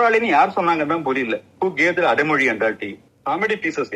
போராளின்னு யார் சொன்னாங்கன்னு புரியல. ஹூ கேவ் தி அடைமொழி என்றாட்டி காமெடி பீசஸ்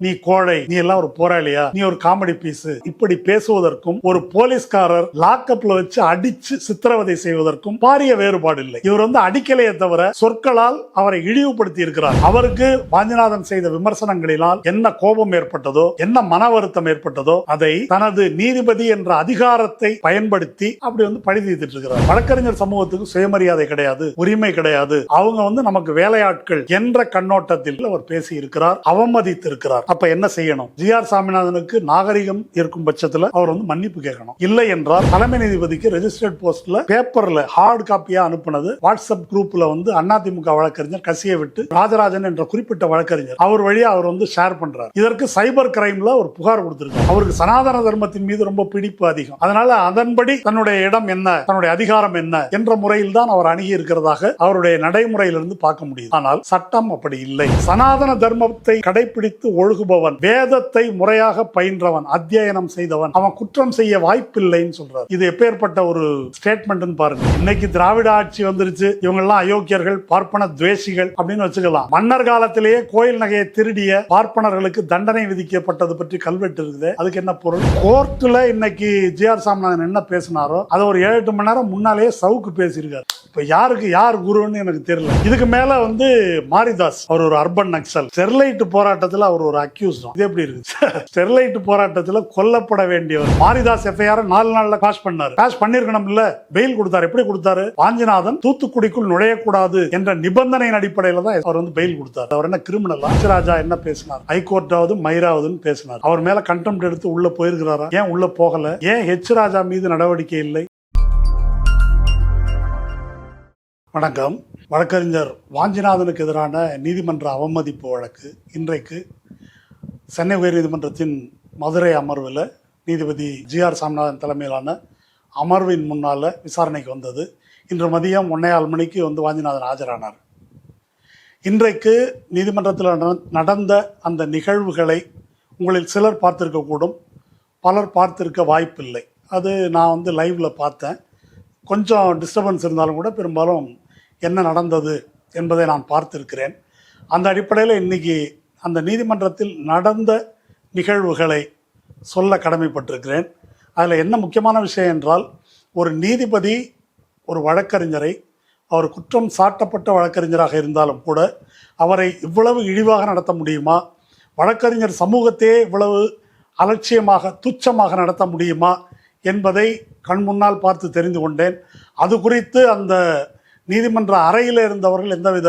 நீ கோழை, நீ எல்லாம் ஒரு போராளியா, நீ ஒரு காமெடி பீஸ், இப்படி பேசுவதற்கும் ஒரு போலீஸ்காரர் லாக்அப்ல வச்சு அடிச்சு சித்திரவதை செய்வதற்கும் பாரிய வேறுபாடு இல்லை. இவர் அடிக்கலையே தவிர சொற்களால் அவரை இழிவுபடுத்தி இருக்கிறார். அவருக்கு வாஞ்சிநாதன் செய்த விமர்சனங்களினால் என்ன கோபம் ஏற்பட்டதோ, என்ன மன வருத்தம் ஏற்பட்டதோ, அதை தனது நீதிபதி என்ற அதிகாரத்தை பயன்படுத்தி அப்படி பழி தீர்த்துட்டு இருக்கிறார். வழக்கறிஞர் சமூகத்துக்கு சுயமரியாதை கிடையாது, உரிமை கிடையாது, அவங்க நமக்கு வேலையாட்கள் என்ற கண்ணோட்டத்தில் அவர் பேசி இருக்கிறார், அவமதித்து இருக்கிறார். அப்ப என்ன செய்யணும்? ஜி.ஆர். சாமிநாதனுக்கு நாகரிகம் இருக்கும் பட்சத்தில் அவர் மன்னிப்பு கேட்கணும். இல்லை என்றால் தலைமை நீதிபதிக்கு ரெஜிஸ்டர்ட் போஸ்ட்ல பேப்பர்ல ஹார்ட் காப்பியா அனுப்புனது வாட்ஸ்அப் குரூப்ல அதிமுக வழக்கறிஞர் கசியை விட்டு ராஜராஜன் என்ற குறிப்பிட்ட வழக்கறிஞர் அவர் வழியா அவர் ஷேர் பண்றார். இதற்கு சைபர் கிரைம்ல ஒரு புகார் கொடுத்திருக்கார். அவருக்கு சனாதன தர்மத்தின் மீது ரொம்ப பிடிப்பு அதிகம். அதனால அதன்படி தன்னுடைய இடம் என்ன, தன்னுடைய அதிகாரம் என்ன என்ற முறையில் தான் அவர் அணுகி இருக்கிறதாக அவருடைய நடைமுறையிலிருந்து பார்க்க முடியும். ஆனால் சட்டம் அப்படி இல்லை. சனாதன தர்ம கடைபிடித்து ஒழுகுபவன், வேதத்தை முறையாக பயின்றவன், அத்தியனம் செய்தவன், அவன் குற்றம் செய்ய வாய்ப்பில்லைன்னு சொல்றார். இது எப்பேற்பட்ட ஒரு ஸ்டேட்மெண்ட் பாருங்க. இன்னைக்கு திராவிட ஆட்சி வந்துருச்சு, இவங்க எல்லாம் அயோக்கியர்கள், பார்ப்பன துவேஷிகள் அப்படின்னு வச்சுக்கலாம். மன்னர் காலத்திலேயே கோயில் நகையை திருடிய பார்ப்பனர்களுக்கு தண்டனை விதிக்கப்பட்டது பற்றி கல்வெட்டு இருக்குது. அதுக்கு என்ன பொருள்? கோர்ட்ல இன்னைக்கு ஜி.ஆர். சாமிநாதன் என்ன பேசினாரோ அதை ஒரு 7-8 மணி நேரம் முன்னாலேயே சவுக்கு பேசியிருக்காரு. இப்ப யாருக்கு யார் குருன்னு எனக்கு தெரியல. இதுக்கு மேல மாரிதாஸ் அவர் ஒரு அர்பன் நக்சல், ஸ்டெர்லைட் போராட்டத்தில் அவர் ஒரு அக்யூஸ். இது எப்படி இருக்கு? ஸ்டெர்லைட் போராட்டத்தில் கொல்லப்பட வேண்டியவர் மாரிதாஸ் எஃப்ஐஆர் 4 நாள்ல காஷ் பண்ணாரு. காஷ் பண்ணிருக்கணும் இல்ல, பெயில் கொடுத்தாரு. எப்படி கொடுத்தாரு? வாஞ்சிநாதன் தூத்துக்குடிக்குள் நுழையக்கூடாது என்ற நிபந்தனையின் அடிப்படையில தான் அவர் பெயில் கொடுத்தாரு. அவர் என்ன கிரிமினல்? ராஜா என்ன பேசினார்? ஹைகோர்ட்டாவது மயிராவதுன்னு பேசினார். அவர் மேல கண்டெம்ட் எடுத்து உள்ள போயிருக்கிறாரா? ஏன் உள்ள போகல? ஏன் ஹெச் ராஜா மீது நடவடிக்கை இல்லை? வணக்கம். வழக்கறிஞர் வாஞ்சிநாதனுக்கு எதிரான நீதிமன்ற அவமதிப்பு வழக்கு இன்றைக்கு சென்னை உயர்நீதிமன்றத்தின் மதுரை அமர்வில் நீதிபதி ஜி.ஆர். சாமிநாதன் தலைமையிலான அமர்வின் முன்னால் விசாரணைக்கு வந்தது. இன்று மதியம் 1:15 மணிக்கு வாஞ்சிநாதன் ஆஜரானார். இன்றைக்கு நீதிமன்றத்தில் நடந்த அந்த நிகழ்வுகளை உங்களில் சிலர் பார்த்திருக்கக்கூடும், பலர் பார்த்திருக்க வாய்ப்பில்லை. அது நான் லைவில் பார்த்தேன். கொஞ்சம் டிஸ்டர்பன்ஸ் இருந்தாலும் கூட பெரும்பாலும் என்ன நடந்தது என்பதை நான் பார்த்திருக்கிறேன். அந்த அடிப்படையில் இன்னைக்கு அந்த நீதிமன்றத்தில் நடந்த நிகழ்வுகளை சொல்ல கடமைப்பட்டிருக்கிறேன். அதில் என்ன முக்கியமான விஷயம் என்றால், ஒரு நீதிபதி ஒரு வழக்கறிஞரை, அவர் குற்றம் சாட்டப்பட்ட வழக்கறிஞராக இருந்தாலும் கூட அவரை இவ்வளவு இழிவாக நடத்த முடியுமா? வழக்கறிஞர் சமூகத்தையே இவ்வளவு அலட்சியமாக துச்சமாக நடத்த முடியுமா என்பதை கண் முன்னால் பார்த்து தெரிந்து கொண்டேன். அது குறித்து அந்த நீதிமன்ற அறையில் இருந்தவர்கள் எந்தவித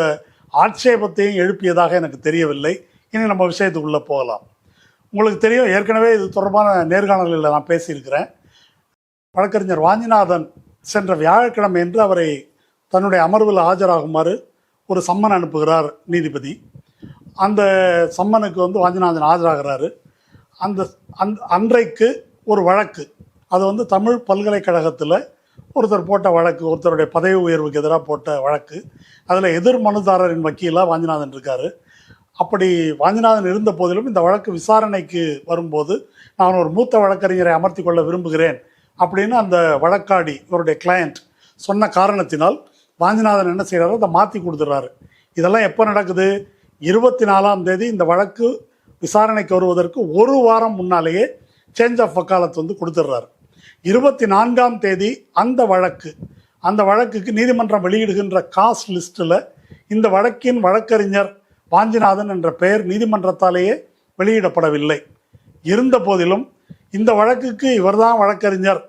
ஆட்சேபத்தையும் எழுப்பியதாக எனக்கு தெரியவில்லை. இனி நம்ம விஷயத்துக்குள்ளே போகலாம். உங்களுக்கு தெரியும், ஏற்கனவே இது தொடர்பான நேர்காணல்களில் நான் பேசியிருக்கிறேன். வழக்கறிஞர் வாஞ்சிநாதன் சென்ற வியாழக்கிழமை என்று அவரை தன்னுடைய அமர்வில் ஆஜராகுமாறு ஒரு சம்மன் அனுப்புகிறார் நீதிபதி. அந்த சம்மனுக்கு வாஞ்சிநாதன் ஆஜராகிறாரு. அன்றைக்கு ஒரு வழக்கு, அது தமிழ் பல்கலைக்கழகத்தில் ஒருத்தர் போட்ட வழக்கு, ஒருத்தருடைய பதவி உயர்வுக்கு எதிராக போட்ட வழக்கு. அதில் எதிர் மனுதாரரின் வக்கீலாக வாஞ்சிநாதன் இருக்கார். அப்படி வாஞ்சிநாதன் இருந்த போதிலும் இந்த வழக்கு விசாரணைக்கு வரும்போது நான் ஒரு மூத்த வழக்கறிஞரை அமர்த்தி கொள்ள விரும்புகிறேன் அப்படின்னு அந்த வழக்காடி, இவருடைய கிளையண்ட் சொன்ன காரணத்தினால் வாஞ்சிநாதன் என்ன செய்கிறாரோ அதை மாற்றி கொடுத்துட்றாரு. இதெல்லாம் எப்போ நடக்குது? 24ஆம் தேதி இந்த வழக்கு விசாரணைக்கு வருவதற்கு ஒரு வாரம் முன்னாலேயே சேஞ்ச் ஆஃப் வக்காலத்து கொடுத்துட்றாரு. 24ஆம் தேதி அந்த வழக்குக்கு நீதிமன்றம் வெளியிடுகின்ற காஸ் லிஸ்ட்டில் இந்த வழக்கின் வழக்கறிஞர் வாஞ்சிநாதன் என்ற பெயர் நீதிமன்றத்தாலேயே வெளியிடப்படவில்லை. இருந்த போதிலும் இந்த வழக்குக்கு இவர்தான் வழக்கறிஞர்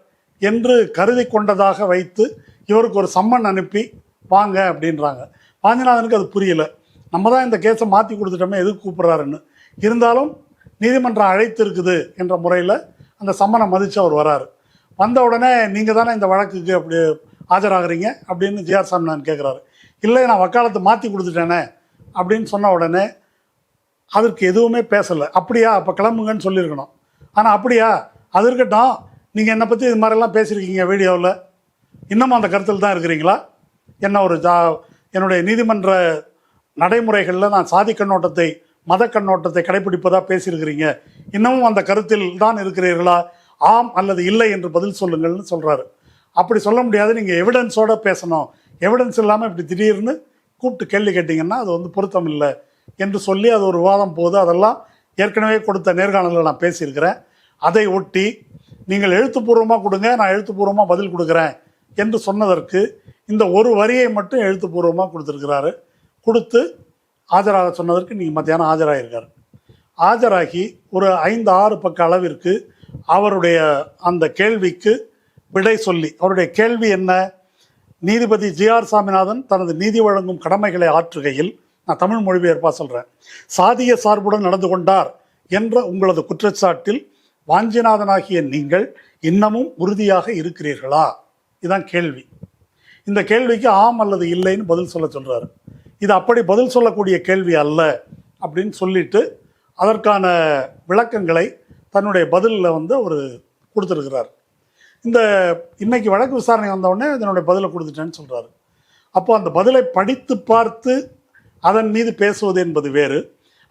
என்று கருதி கொண்டதாக வைத்து இவருக்கு ஒரு சம்மன் அனுப்பி வாங்க அப்படின்றாங்க. வாஞ்சிநாதனுக்கு அது புரியல. நம்ம தான் இந்த கேஸை மாற்றி கொடுத்துட்டோமே, எதுக்கு கூப்பிட்றாருன்னு. இருந்தாலும் நீதிமன்றம் அழைத்து இருக்குது என்ற முறையில் அந்த சம்மனை மதித்து அவர் வராரு. வந்த உடனே நீங்கள் தானே இந்த வழக்குக்கு அப்படி ஆஜராகிறீங்க அப்படின்னு ஜி.ஆர். சாமிநாதன் கேட்குறாரு. இல்லை, நான் வக்காலத்தை மாற்றி கொடுத்துட்டேனே அப்படின்னு சொன்ன உடனே அதற்கு எதுவுமே பேசலை. அப்படியா, அப்போ கிளம்புங்கன்னு சொல்லியிருக்கணும். ஆனால் அப்படியா, அது இருக்கட்டும், நீங்கள் என்னை பற்றி இது மாதிரிலாம் பேசியிருக்கீங்க வீடியோவில், இன்னமும் அந்த கருத்தில் தான் இருக்கிறீங்களா? என்ன ஒரு என்னுடைய நீதிமன்ற நடைமுறைகளில் நான் சாதி கண்ணோட்டத்தை, மத கண்ணோட்டத்தை கடைபிடிப்பதாக பேசியிருக்கிறீங்க, இன்னமும் அந்த கருத்தில் தான் இருக்கிறீர்களா? ஆம் அல்லது இல்லை என்று பதில் சொல்லுங்கள்னு சொல்கிறாரு. அப்படி சொல்ல முடியாது, நீங்கள் எவிடன்ஸோடு பேசணும், எவிடன்ஸ் இல்லாமல் இப்படி திடீர்னு கூப்பிட்டு கேள்வி கேட்டிங்கன்னா அது வந்து பொருத்தம் இல்லை என்று சொல்லி அது ஒரு விவாதம் போகுது. அதெல்லாம் ஏற்கனவே கொடுத்த நேர்காணலில் நான் பேசியிருக்கிறேன். அதை ஒட்டி நீங்கள் எழுத்துப்பூர்வமாக கொடுங்க, நான் எழுத்துப்பூர்வமாக பதில் கொடுக்குறேன் என்று சொன்னதற்கு இந்த ஒரு வரியை மட்டும் எழுத்துப்பூர்வமாக கொடுத்துருக்கிறாரு. கொடுத்து ஆஜராக சொன்னதற்கு நீங்கள் மத்தியானம் ஆஜராகிருக்காரு. ஆஜராகி ஒரு 5-6 பக்க அளவிற்கு அவருடைய அந்த கேள்விக்கு விடை சொல்லி, அவருடைய கேள்வி என்ன, நீதிபதி ஜி.ஆர். சாமிநாதன் தனது நீதி வழங்கும் கடமைகளை ஆற்றுகையில், நான் தமிழ் மொழிபெயர்ப்பாக சொல்கிறேன், சாதிய சார்புடன் நடந்து கொண்டார் என்ற உங்களது குற்றச்சாட்டில் வாஞ்சிநாதனாகிய நீங்கள் இன்னமும் உறுதியாக இருக்கிறீர்களா? இதுதான் கேள்வி. இந்த கேள்விக்கு ஆம் அல்லது இல்லைன்னு பதில் சொல்கிறாரு. இது அப்படி பதில் சொல்லக்கூடிய கேள்வி அல்ல அப்படின்னு சொல்லிட்டு அதற்கான விளக்கங்களை தன்னுடைய பதிலில் வந்து அவர் கொடுத்துருக்கிறார். இந்த இன்னைக்கு வழக்கு விசாரணை வந்தவுடனே இதனுடைய பதிலை கொடுத்துட்டேன்னு சொல்கிறாரு. அப்போ அந்த பதிலை படித்து பார்த்து அதன் மீது பேசுவது என்பது வேறு.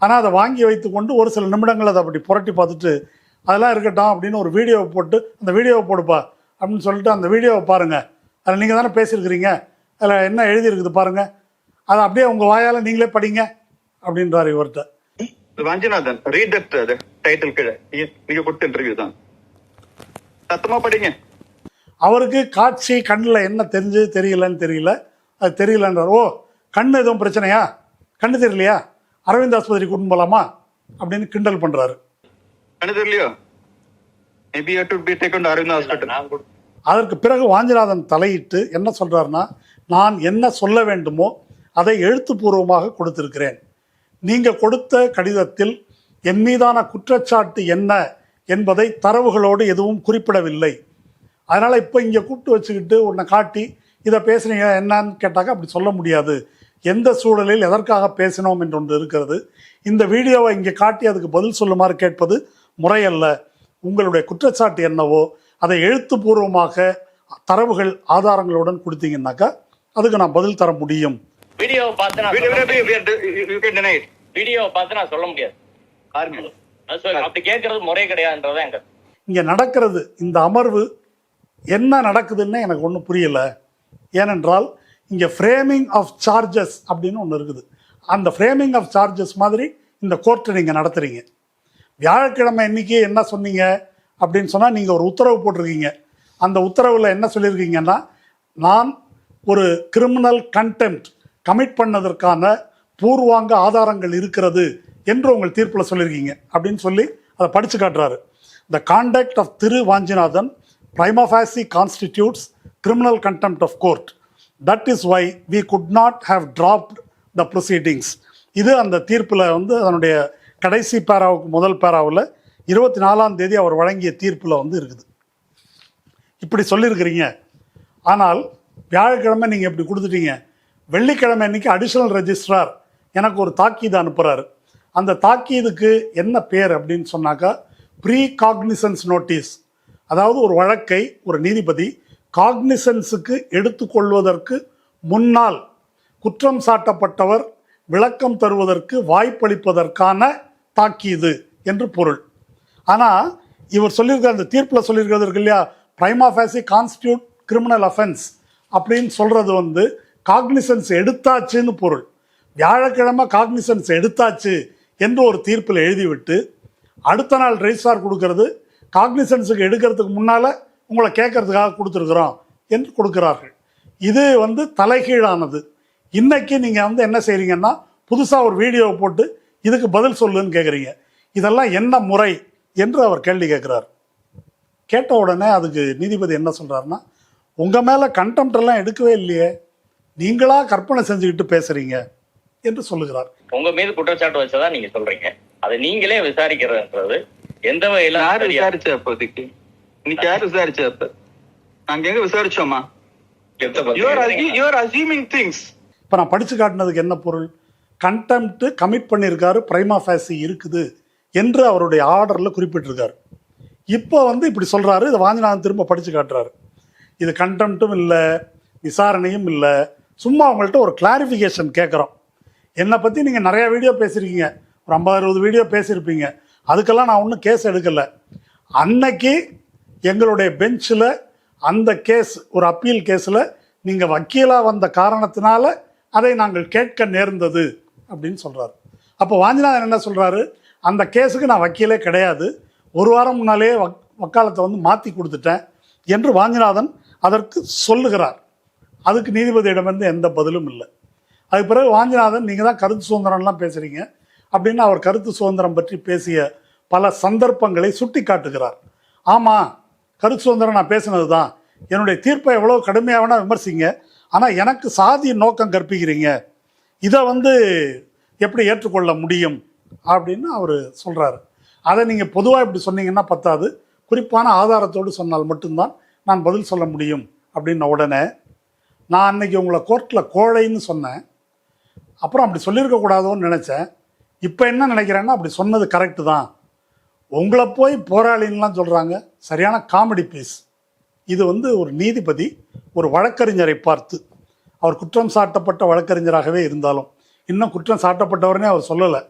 ஆனால் அதை வாங்கி வைத்து கொண்டு ஒரு சில நிமிடங்கள் அதை அப்படி புரட்டி பார்த்துட்டு அதெல்லாம் இருக்கட்டும் அப்படின்னு ஒரு வீடியோவை போட்டு, அந்த வீடியோவை போடுப்பா அப்படின்னு சொல்லிட்டு அந்த வீடியோவை பாருங்கள், அதில் நீங்கள் தானே பேசியிருக்கிறீங்க, அதில் என்ன எழுதியிருக்குது பாருங்கள், அதை அப்படியே உங்கள் வாயால் நீங்களே படிங்க அப்படின்றாரு இவர்கிட்ட. வாஞ்சிநாதன் ரீட் தட் டைட்டில் கீழே நீங்க கொடுத்த இன்டர்வியூ தான், சத்தமா படிங்க. அவருக்கு காட்சி கண்ணில் என்ன தெரிஞ்சு தெரியலன்னு தெரியல, அது தெரியலன்றார். ஓ, கண் எதுவும் பிரச்சனையா, கண்ணு தெரியலையா, அரவிந்த் ஆஸ்பத்திரி கூட்டின்னு போகலாமா அப்படின்னு கிண்டல் பண்ணுறாரு. கண்ணு தெரியலையோ, maybe you to be taken to Aravind hospital. அதற்கு பிறகு வாஞ்சிநாதன் தலையிட்டு என்ன சொல்றாருன்னா, நான் என்ன சொல்ல வேண்டுமோ அதை எழுத்துப்பூர்வமாக கொடுத்திருக்கிறேன். நீங்க கொடுத்த கடிதத்தில் என் மீதான குற்றச்சாட்டு என்ன என்பதை தரவுகளோடு எதுவும் குறிப்பிடவில்லை. அதனால இப்போ இங்கே கூப்பிட்டு வச்சுக்கிட்டு உன்னை காட்டி இதை பேசுனீங்க என்னன்னு கேட்டாக்க அப்படி சொல்ல முடியாது. எந்த சூழலில் எதற்காக பேசினோம் என்று ஒன்று இருக்கிறது. இந்த வீடியோவை இங்கே காட்டி அதுக்கு பதில் சொல்லுமாறு கேட்பது முறையல்ல. உங்களுடைய குற்றச்சாட்டு என்னவோ அதை எழுத்துப்பூர்வமாக தரவுகள் ஆதாரங்களுடன் கொடுத்தீங்கன்னாக்கா அதுக்கு நான் பதில் தர முடியும். வீடியோவை பார்த்து நான் சொல்ல முடியாது. அப்படி கேட்கறது முறை கிடையாதுன்றதான் எங்க இங்க நடக்கிறது. இந்த அமர்வு என்ன நடக்குதுன்னு எனக்கு ஒன்றும் புரியல. ஏனென்றால் இங்க ஃப்ரேமிங் ஆஃப் சார்ஜஸ் அப்படின்னு ஒன்று இருக்குது. அந்த ஃப்ரேமிங் ஆஃப் சார்ஜஸ் மாதிரி இந்த கோர்ட்டை நீங்க நடத்துறீங்க. வியாழக்கிழமை இன்னைக்கு என்ன சொன்னீங்க அப்படின்னு சொன்னால், நீங்கள் ஒரு உத்தரவு போட்டிருக்கீங்க. அந்த உத்தரவில் என்ன சொல்லியிருக்கீங்கன்னா, நான் ஒரு கிரிமினல் கண்டெம்ட் கமிட் பண்ணதற்கான பூர்வாங்க ஆதாரங்கள் இருக்கிறது என்று உங்கள் தீர்ப்பில் சொல்லியிருக்கீங்க அப்படின்னு சொல்லி அதை படித்து காட்டுறாரு. The conduct of Thiru Vanchinathan prima facie constitutes criminal contempt of court. That is why we could not have dropped the proceedings. இது அந்த தீர்ப்பில் வந்து அதனுடைய கடைசி பேராவுக்கு முதல் பேராவில் 24ஆம் தேதி அவர் வழங்கிய தீர்ப்பில் வந்து இருக்குது. இப்படி சொல்லியிருக்கிறீங்க. ஆனால் வியாழக்கிழமை நீங்கள் இப்படி கொடுத்துட்டீங்க. வெள்ளிக்கிழமை இன்னைக்கு அடிஷனல் ரெஜிஸ்ட்ரார் எனக்கு ஒரு தாக்கீது அனுப்புகிறாரு. அந்த தாக்கீதுக்கு என்ன பேர் அப்படின்னு சொன்னாக்கா, ப்ரீ காக்னிசன்ஸ் நோட்டீஸ். அதாவது ஒரு வழக்கை ஒரு நீதிபதி காக்னிசன்ஸுக்கு எடுத்துக்கொள்வதற்கு முன்னால் குற்றம் சாட்டப்பட்டவர் விளக்கம் தருவதற்கு வாய்ப்பளிப்பதற்கான தாக்கீது என்று பொருள். ஆனால் இவர் சொல்லியிருக்க அந்த தீர்ப்பில் சொல்லியிருக்கிறது இருக்கு இல்லையா, prima facie constitute criminal offence அப்படின்னு சொல்கிறது வந்து காக்னிசன்ஸ் எடுத்தாச்சுன்னு பொருள். வியாழக்கிழமை காக்னிசன்ஸ் எடுத்தாச்சு என்று ஒரு தீர்ப்பில் எழுதிவிட்டு அடுத்த நாள் ரெஜிஸ்ட்ரார் கொடுக்கறது காக்னிசன்ஸுக்கு எடுக்கிறதுக்கு முன்னால் உங்களை கேட்கறதுக்காக கொடுத்துருக்குறோம் என்று கொடுக்குறார்கள். இது வந்து தலைகீழானது. இன்னைக்கு நீங்கள் வந்து என்ன செய்கிறீங்கன்னா, புதுசாக ஒரு வீடியோவை போட்டு இதுக்கு பதில் சொல்லுன்னு கேட்குறீங்க. இதெல்லாம் என்ன முறை என்று அவர் கேள்வி கேட்குறார். கேட்ட உடனே அதுக்கு நீதிபதி என்ன சொல்கிறாருன்னா, உங்கள் மேலே கண்டெம்ட் எல்லாம் எடுக்கவே இல்லையே, நீங்களா கற்பனை செஞ்சுக்கிட்டு பேசுகிறீங்க என்று சொல்லுகிறார். உங்கள் மீது குற்றச்சாட்டு வச்சதா நீங்கள் சொல்கிறீங்க, அதை நீங்களே விசாரிக்கிறதுன்றது எந்த வகையில் யாரு விசாரிச்ச? அப்போதைக்கு இன்னைக்கு யாரு விசாரிச்ச? அப்ப நாங்க எங்க விசாரிச்சோமா? You are assuming things. இப்போ நான் படித்து காட்டினதுக்கு என்ன பொருள்? கண்டெம்ட் கமிட் பண்ணியிருக்காரு, பிரைமா ஃபேசி இருக்குது என்று அவருடைய ஆர்டரில் குறிப்பிட்டிருக்காரு. இப்போ வந்து இப்படி சொல்கிறாரு. இதை வாஞ்சிநாதன் திரும்ப படித்து காட்டுறாரு. இது கண்டெம்ட்டும் இல்லை, விசாரணையும் இல்லை, சும்மா அவங்கள்ட்ட ஒரு கிளாரிஃபிகேஷன் கேட்குறோம். என்னை பற்றி நீங்கள் நிறையா வீடியோ பேசியிருக்கீங்க, ஒரு 50-60 வீடியோ பேசியிருப்பீங்க, அதுக்கெல்லாம் நான் ஒன்றும் கேஸ் எடுக்கலை. அன்னைக்கு எங்களுடைய பெஞ்சில் அந்த கேஸ் ஒரு அப்பீல் கேஸில் நீங்கள் வக்கீலாக வந்த காரணத்தினால அதை நாங்கள் கேட்க நேர்ந்தது அப்படின்னு சொல்கிறார். அப்போ வாஞ்சிநாதன் என்ன சொல்கிறாரு, அந்த கேஸுக்கு நான் வக்கீலே கிடையாது, ஒரு வாரம் முன்னாலே வக்காலத்தை வந்து மாற்றி கொடுத்துட்டேன் என்று வாஞ்சிநாதன் அதற்கு சொல்லுகிறார். அதுக்கு நீதிபதியிடமிருந்து எந்த பதிலும் இல்லை. அதுக்கு பிறகு வாஞ்சிநாதன் நீங்கள் தான் கருத்து சுதந்திரம்லாம் பேசுகிறீங்க அப்படின்னு அவர் கருத்து சுதந்திரம் பற்றி பேசிய பல சந்தர்ப்பங்களை சுட்டி காட்டுகிறார். ஆமாம், கருத்து சுதந்திரம் நான் பேசினது தான், என்னுடைய தீர்ப்பை எவ்வளோ கடுமையாக வேணால் விமர்சிங்க, ஆனால் எனக்கு சாதி நோக்கம் கற்பிக்கிறீங்க, இதை வந்து எப்படி ஏற்றுக்கொள்ள முடியும் அப்படின்னு அவர் சொல்கிறாரு. அதை நீங்கள் பொதுவாக இப்படி சொன்னீங்கன்னா பத்தாது, குறிப்பான ஆதாரத்தோடு சொன்னால் மட்டும்தான் நான் பதில் சொல்ல முடியும் அப்படின்ன உடனே நான் அன்னைக்கு உங்களை கோர்ட்டில் கோழைன்னு சொன்னேன், அப்புறம் அப்படி சொல்லியிருக்கக்கூடாதோன்னு நினச்சேன், இப்போ என்ன நினைக்கிறேன்னா அப்படி சொன்னது கரெக்டு தான், உங்களை போய் போராளின்லாம் சொல்கிறாங்க, சரியான காமெடி பீஸ். இது வந்து ஒரு நீதிபதி ஒரு வழக்கறிஞரை பார்த்து, அவர் குற்றம் சாட்டப்பட்ட வழக்கறிஞராகவே இருந்தாலும் இன்னும் குற்றம் சாட்டப்பட்டவரனே அவர் சொல்லலை,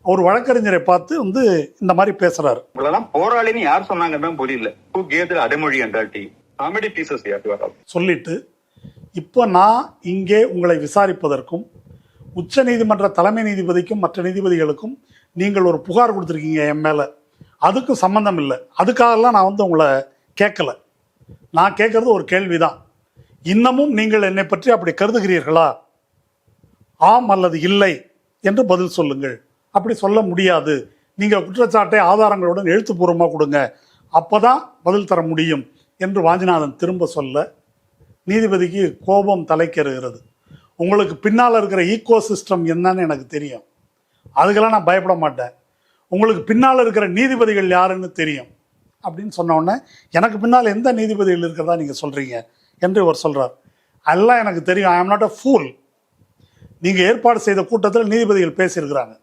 ஒரு வழக்கறிஞரை பார்த்து வந்து இந்த மாதிரி பேசுறாரு. உங்களெல்லாம் போராளின்னு யார் சொன்னாங்கன்னு புரியல. ஹூ கேவ் தி அடைமொழி அண்டாட்டி காமெடி பீசஸ் சொல்லிட்டு, இப்போ நான் இங்கே உங்களை விசாரிப்பதற்கும் உச்ச நீதிமன்ற தலைமை நீதிபதிக்கும் மற்ற நீதிபதிகளுக்கும் நீங்கள் ஒரு புகார் கொடுத்துருக்கீங்க என் மேலே, அதுக்கும் சம்மந்தம் இல்லை, அதுக்காகலாம் நான் வந்து உங்களை கேட்கல, நான் கேட்கறது ஒரு கேள்விதான், இன்னமும் நீங்கள் என்னை பற்றி அப்படி கருதுகிறீர்களா, ஆம் அல்லது இல்லை என்று பதில் சொல்லுங்கள். அப்படி சொல்ல முடியாது, நீங்கள் குற்றச்சாட்டை ஆதாரங்களுடன் எழுத்துப்பூர்வமாக கொடுங்க, அப்போ தான் பதில் தர முடியும் என்று வாஞ்சிநாதன் திரும்ப சொல்ல நீதிபதிக்கு கோபம் தலைக்கேறுகிறது. உங்களுக்கு பின்னால் இருக்கிற ஈகோ சிஸ்டம் என்னன்னு எனக்கு தெரியும், அதுக்கெல்லாம் நான் பயப்பட மாட்டேன், உங்களுக்கு பின்னால் இருக்கிற நீதிபதிகள் யாருன்னு தெரியும் அப்படின்னு சொன்ன உடனே, எனக்கு பின்னால் எந்த நீதிபதிகள் இருக்கிறதா நீங்கள் சொல்கிறீங்க என்று இவர் சொல்கிறார். அதெல்லாம் எனக்கு தெரியும், ஐ ஆம் நாட் அ ஃபூல், நீங்கள் ஏற்பாடு செய்த கூட்டத்தில் நீதிபதிகள் பேசியிருக்கிறாங்க,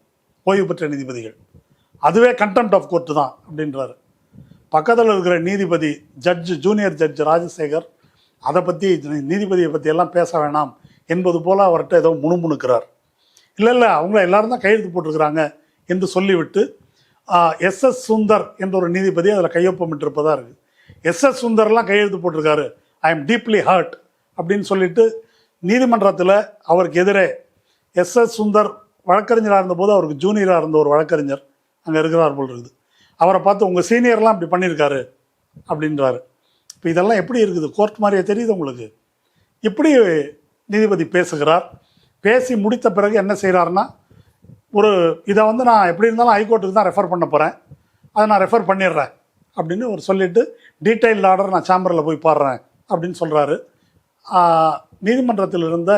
ஓய்வு பெற்ற நீதிபதிகள், அதுவே கண்டெம்ட் ஆஃப் கோர்ட்டு தான் அப்படின்றாரு. பக்கத்தில் இருக்கிற நீதிபதி ஜூனியர் ஜட்ஜ் ராஜசேகர் அதை பற்றி நீதிபதியை பற்றி எல்லாம் பேச வேணாம் என்பது போல் அவர்கிட்ட ஏதோ முணுமுணுக்கிறார். இல்லை அவங்க எல்லாரும் தான் கையெழுத்து போட்டிருக்கிறாங்க என்று சொல்லிவிட்டு எஸ்.எஸ். சுந்தர் என்ற ஒரு நீதிபதி அதில் கையொப்பமிட்டிருப்பதா இருக்குது. எஸ்.எஸ். சுந்தர்லாம் கையெழுத்து போட்டிருக்காரு, ஐ எம் டீப்லி ஹர்ட் அப்படின்னு சொல்லிட்டு நீதிமன்றத்தில் அவருக்கு எதிரே எஸ்.எஸ். சுந்தர் வழக்கறிஞராக இருந்தபோது அவருக்கு ஜூனியராக இருந்த ஒரு வழக்கறிஞர் அங்கே இருக்கிறார் போல் இருக்குது, அவரை பார்த்து உங்கள் சீனியர்லாம் இப்படி பண்ணியிருக்காரு அப்படின்றாரு. இப்போ இதெல்லாம் எப்படி இருக்குது, கோர்ட் மாதிரியே தெரியுது உங்களுக்கு. இப்படி நீதிபதி பேசுகிறார். பேசி முடித்த பிறகு என்ன செய்கிறாருன்னா, ஒரு இதை வந்து நான் எப்படி இருந்தாலும் ஹைகோர்ட்டுக்கு தான் ரெஃபர் பண்ண போகிறேன், அதை நான் ரெஃபர் பண்ணிடுறேன் அப்படின்னு ஒரு சொல்லிவிட்டு டீட்டெயில்டு ஆர்டர் நான் சேம்பரில் போய் பாடுறேன் அப்படின்னு சொல்கிறாரு. நீதிமன்றத்தில் இருந்த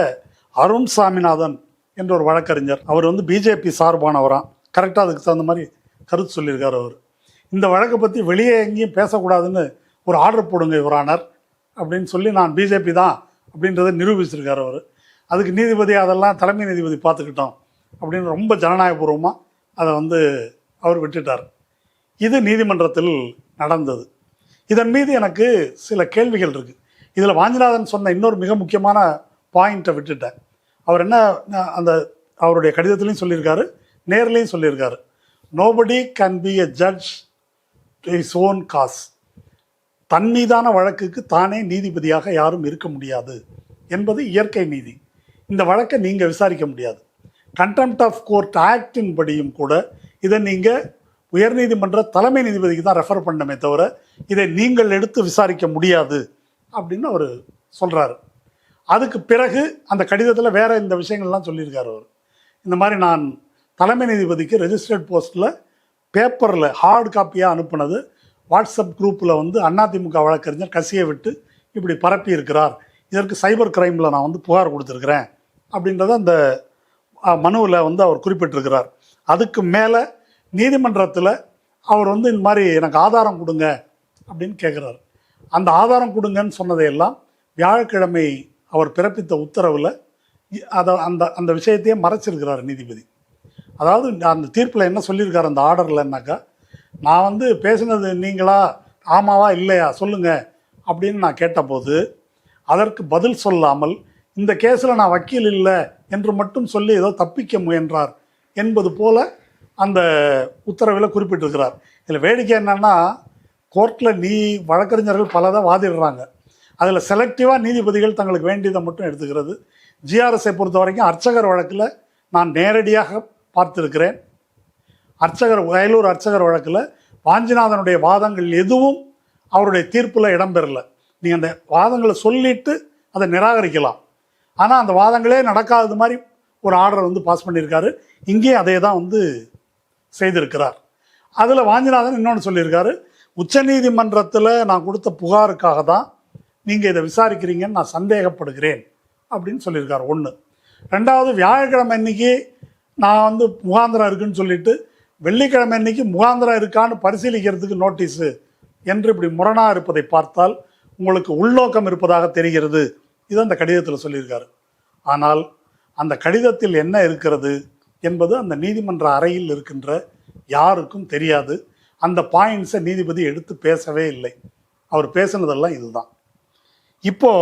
அருண் சாமிநாதன் என்ற ஒரு வழக்கறிஞர், அவர் வந்து பிஜேபி சார்பானவரான், கரெக்டாக அதுக்கு தகுந்த மாதிரி கருத்து சொல்லியிருக்கார். அவர் இந்த வழக்கை பற்றி வெளியே எங்கேயும் பேசக்கூடாதுன்னு ஒரு ஆர்டர் போடுங்க யுவரானர் அப்படின்னு சொல்லி நான் பிஜேபி தான் அப்படின்றத நிரூபிச்சிருக்கார் அவர். அதுக்கு நீதிபதி அதெல்லாம் தலைமை நீதிபதி பார்த்துக்கிட்டோம் அப்படின்னு ரொம்ப ஜனநாயகபூர்வமாக அதை வந்து அவர் விட்டுட்டார். இது நீதிமன்றத்தில் நடந்தது. இதன் மீது எனக்கு சில கேள்விகள் இருக்குது. இதில் வாஞ்சிநாதன் சொன்ன இன்னொரு மிக முக்கியமான பாயிண்ட்டை விட்டுட்டேன். அவர் என்ன அந்த அவருடைய கடிதத்துலையும் சொல்லியிருக்காரு, நேர்லையும் சொல்லியிருக்காரு, nobody can be a judge to his own cause, தன் மீதான வழக்குக்கு தானே நீதிபதியாக யாரும் இருக்க முடியாது என்பது இயற்கை நீதி. இந்த வழக்கை நீங்கள் விசாரிக்க முடியாது. கண்டெம்ட் ஆஃப் கோர்ட் ஆக்டின் படியும் கூட இதை நீங்கள் உயர்நீதிமன்ற தலைமை நீதிபதிக்கு தான் ரெஃபர் பண்ணமே தவிர இதை நீங்கள் எடுத்து விசாரிக்க முடியாது அப்படின்னு அவர் சொல்கிறாரு. அதுக்கு பிறகு அந்த கடிதத்தில் வேறு இந்த விஷயங்கள்லாம் சொல்லியிருக்காரு அவர். இந்த மாதிரி நான் தலைமை நீதிபதிக்கு ரெஜிஸ்டர்ட் போஸ்ட்டில் பேப்பரில் ஹார்ட் காப்பியாக அனுப்புனது வாட்ஸ்அப் குரூப்பில் வந்து அதிமுக வழக்கறிஞர் கசியை விட்டு இப்படி பரப்பி இருக்கிறார், இதற்கு சைபர் கிரைமில் நான் வந்து புகார் கொடுத்துருக்குறேன் அப்படின்றத அந்த மனுவில் வந்து அவர் குறிப்பிட்டிருக்கிறார். அதுக்கு மேலே நீதிமன்றத்தில் அவர் வந்து இந்த மாதிரி எனக்கு ஆதாரம் கொடுங்க அப்படின்னு கேட்குறாரு. அந்த ஆதாரம் கொடுங்கன்னு சொன்னதையெல்லாம் வியாழக்கிழமை அவர் பிறப்பித்த உத்தரவில் அதை அந்த விஷயத்தையே மறைச்சிருக்கிறார் நீதிபதி. அதாவது அந்த தீர்ப்பில் என்ன சொல்லியிருக்காரு அந்த ஆர்டர்லன்னாக்கா, நான் வந்து பேசினது நீங்களா, ஆமாவா இல்லையா சொல்லுங்கள் அப்படின்னு நான் கேட்டபோது அதற்கு பதில் சொல்லாமல் இந்த கேஸில் நான் வக்கீல் இல்லை என்று மட்டும் சொல்லி ஏதோ தப்பிக்க முயன்றார் என்பது போல அந்த உத்தரவில் குறிப்பிட்டிருக்கிறார். இதில் வேடிக்கை என்னன்னா, கோர்ட்டில் வழக்கறிஞர்கள் பலதை வாதிடுறாங்க, அதில் செலக்டிவாக நீதிபதிகள் தங்களுக்கு வேண்டியதை மட்டும் எடுத்துக்கிறது, ஜிஆர்எஸை பொறுத்த வரைக்கும் அர்ச்சகர் வழக்கில் நான் நேரடியாக பார்த்திருக்கிறேன். வயலூர் அர்ச்சகர் வழக்கில் வாஞ்சிநாதனுடைய வாதங்கள் எதுவும் அவருடைய தீர்ப்பில் இடம்பெறல. நீங்கள் அந்த வாதங்களை சொல்லிட்டு அதை நிராகரிக்கலாம், ஆனால் அந்த வாதங்களே நடக்காதது மாதிரி ஒரு ஆர்டர் வந்து பாஸ் பண்ணியிருக்காரு. இங்கேயும் அதே தான் வந்து செய்திருக்கிறார். அதில் வாஞ்சிநாதன் இன்னொன்று சொல்லியிருக்காரு, உச்சநீதிமன்றத்தில் நான் கொடுத்த புகாருக்காக தான் நீங்கள் இதை விசாரிக்கிறீங்கன்னு நான் சந்தேகப்படுகிறேன் அப்படின்னு சொல்லியிருக்காரு. ஒன்று. ரெண்டாவது, வியாழக்கிழமை அன்னைக்கு நான் வந்து முகாந்திரம் இருக்குன்னு சொல்லிட்டு வெள்ளிக்கிழமை அன்னைக்கு முகாந்திரம் இருக்கான்னு பரிசீலிக்கிறதுக்கு நோட்டீஸு என்று இப்படி முரணாக இருப்பதை பார்த்தால் உங்களுக்கு உள்நோக்கம் இருப்பதாக தெரிகிறது. இது அந்த கடிதத்தில் சொல்லியிருக்காரு. ஆனால் அந்த கடிதத்தில் என்ன இருக்கிறது என்பது அந்த நீதிமன்ற அறையில் இருக்கின்ற யாருக்கும் தெரியாது. அந்த பாயிண்ட்ஸை நீதிபதி எடுத்து பேசவே இல்லை. அவர் பேசினதெல்லாம் இதுதான். இப்போ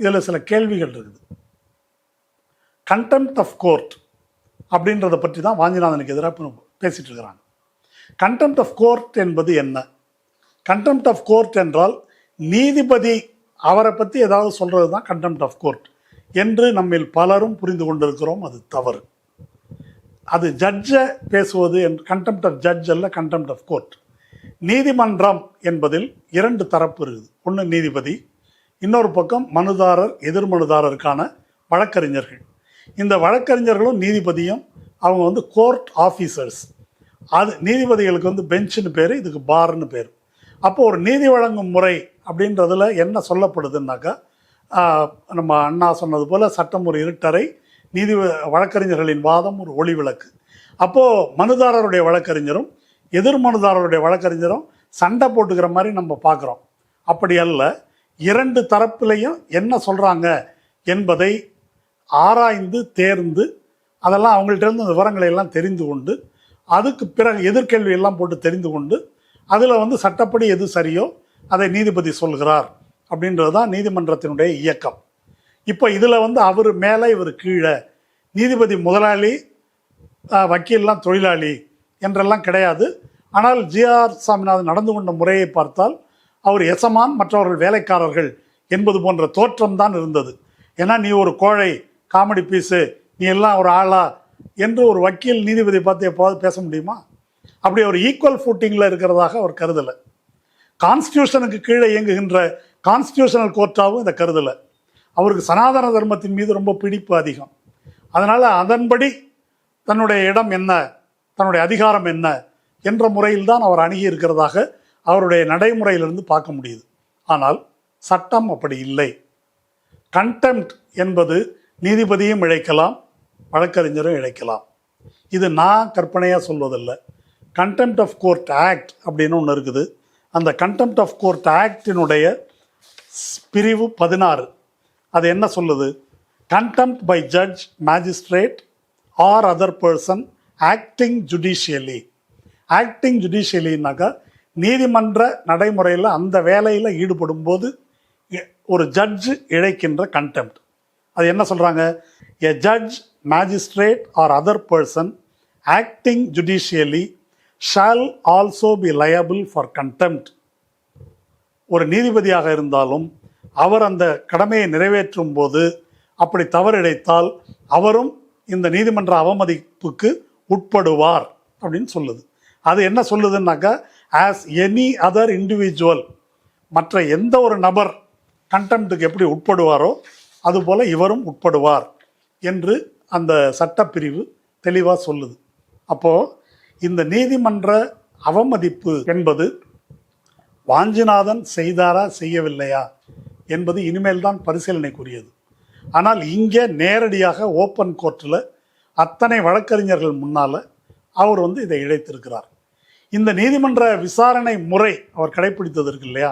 இதில் சில கேள்விகள் இருக்குது. கண்டெம்ப்ட் ஆஃப் கோர்ட் அப்படின்றத பற்றி தான் வாஞ்சிநாதனுக்கு எதிராக பேசிட்டு இருக்கிறாங்க. கண்டெம்ப்ட் ஆஃப் கோர்ட் என்பது என்ன? கண்டெம்ப்ட் ஆஃப் கோர்ட் என்றால் நீதிபதி அவரை பற்றி ஏதாவது சொல்றது தான் கண்டெம்ப்ட் ஆஃப் கோர்ட் என்று நம்மில் பலரும் புரிந்து கொண்டிருக்கிறோம். அது தவறு. அது ஜட்ஜை பேசுவது கண்டெம்ப்ட் ஆஃப் ஜட்ஜ் அல்ல, கண்டெம்ப்ட் ஆஃப் கோர்ட். நீதிமன்றம் என்பதில் இரண்டு தரப்பு இருக்குது. ஒன்று நீதிபதி, இன்னொரு பக்கம் மனுதாரர், எதிர்மனுதாரருக்கான வழக்கறிஞர்கள். இந்த வழக்கறிஞர்களும் நீதிபதியும் அவங்க வந்து கோர்ட் ஆஃபீஸர்ஸ். அது நீதிபதிகளுக்கு வந்து பெஞ்சுன்னு பேர், இதுக்கு பார்னு பேர். அப்போ ஒரு நீதி வழங்கும் முறை அப்படின்றதுல என்ன சொல்லப்படுதுன்னாக்கா, நம்ம அண்ணா சொன்னது போல் சட்டம் ஒரு இருட்டறை, வழக்கறிஞர்களின் வாதம் ஒரு ஒளி விளக்கு. அப்போது மனுதாரருடைய வழக்கறிஞரும் எதிர்மனுதாரருடைய வழக்கறிஞரும் சண்டை போட்டுக்கிற மாதிரி நம்ம பார்க்குறோம். அப்படி அல்ல. இரண்டு தரப்பிலையும் என்ன சொல்கிறாங்க என்பதை ஆராய்ந்து தேர்ந்து அதெல்லாம் அவங்கள்ட்ட இருந்து விவரங்களை எல்லாம் தெரிந்து கொண்டு அதுக்கு பிறகு எதிர்கேள்வி எல்லாம் போட்டு தெரிந்து கொண்டு அதில் வந்து சட்டப்படி எது சரியோ அதை நீதிபதி சொல்கிறார் அப்படின்றது தான் நீதிமன்றத்தினுடைய இயக்கம். இப்போ இதில் வந்து அவர் மேலே இவர் கீழே, நீதிபதி முதலாளி, வக்கீல்லாம் தொழிலாளி என்றெல்லாம் கிடையாது. ஆனால் ஜிஆர் சாமிநாதன் நடந்து கொண்ட முறையை பார்த்தால் அவர் எசமான், மற்றவர்கள் வேலைக்காரர்கள் என்பது போன்ற தோற்றம் தான் இருந்தது. ஏன்னா நீ ஒரு கோழை, காமெடி பீஸு, நீ எல்லாம் ஒரு ஆளா என்று ஒரு வக்கீல் நீதிபதி பார்த்து எப்போது பேச முடியுமா? அப்படி ஒரு ஈக்குவல் ஃபூட்டிங்கில் இருக்கிறதாக அவர் கருதலை. கான்ஸ்டியூஷனுக்கு கீழே இயங்குகின்ற கான்ஸ்டியூஷனல் கோர்ட்டாகவும் இதை கருதலை. அவருக்கு சனாதன தர்மத்தின் மீது ரொம்ப பிடிப்பு அதிகம். அதனால் அதன்படி தன்னுடைய இடம் என்ன, தன்னுடைய அதிகாரம் என்ன என்ற முறையில் தான் அவர் அணுகி இருக்கிறதாக அவருடைய நடைமுறையிலிருந்து பார்க்க முடியுது. ஆனால் சட்டம் அப்படி இல்லை. கண்டெம்ப்ட் என்பது நீதிபதியும் இழைக்கலாம், வழக்கறிஞரும் இழைக்கலாம். இது நான் கற்பனையாக சொல்வதில்லை. கண்டெம்ப்ட் ஆஃப் கோர்ட் ஆக்ட் அப்படின்னு ஒன்று இருக்குது. அந்த கண்டெம்ப்ட் ஆஃப் கோர்ட் ஆக்டினுடைய பிரிவு 16 அது என்ன சொல்லுது? Contempt by judge, magistrate or other person acting judicially. Acting ஜுடிஷியலின்னாக்கா நீதிமன்ற நடைமுறையில் அந்த வேலையில் ஈடுபடும் போது ஒரு ஜட்ஜு இழைக்கின்ற கண்டெம்ப்ட். அது என்ன சொல்கிறாங்க? A judge, magistrate or other person acting judicially shall also be liable for contempt. ஒரு நீதிபதியாக இருந்தாலும் அவர் அந்த கடமையை நிறைவேற்றும் போது அப்படி தவறிழைத்தால் அவரும் இந்த நீதிமன்ற அவமதிப்புக்கு உட்படுவார் அப்படின்னு சொல்லுது. அது என்ன சொல்லுதுன்னாக்கா, ஆஸ் எனி அதர் இண்டிவிஜுவல், மற்ற எந்த ஒரு நபர் கண்டெம்ப்டுக்கு எப்படி உட்படுவாரோ அதுபோல் இவரும் உட்படுவார் என்று அந்த சட்டப்பிரிவு தெளிவாக சொல்லுது. அப்போது இந்த நீதிமன்ற அவமதிப்பு என்பது வாஞ்சிநாதன் செய்தாரா செய்யவில்லையா என்பது இனிமேல் தான் பரிசீலனைக்குரியது. ஆனால் இங்கே நேரடியாக ஓப்பன் கோர்ட்டில் அத்தனை வழக்கறிஞர்கள் முன்னால் அவர் வந்து இதை இழைத்திருக்கிறார். இந்த நீதிமன்ற விசாரணை முறை அவர் கடைப்பிடித்தது இருக்கு இல்லையா,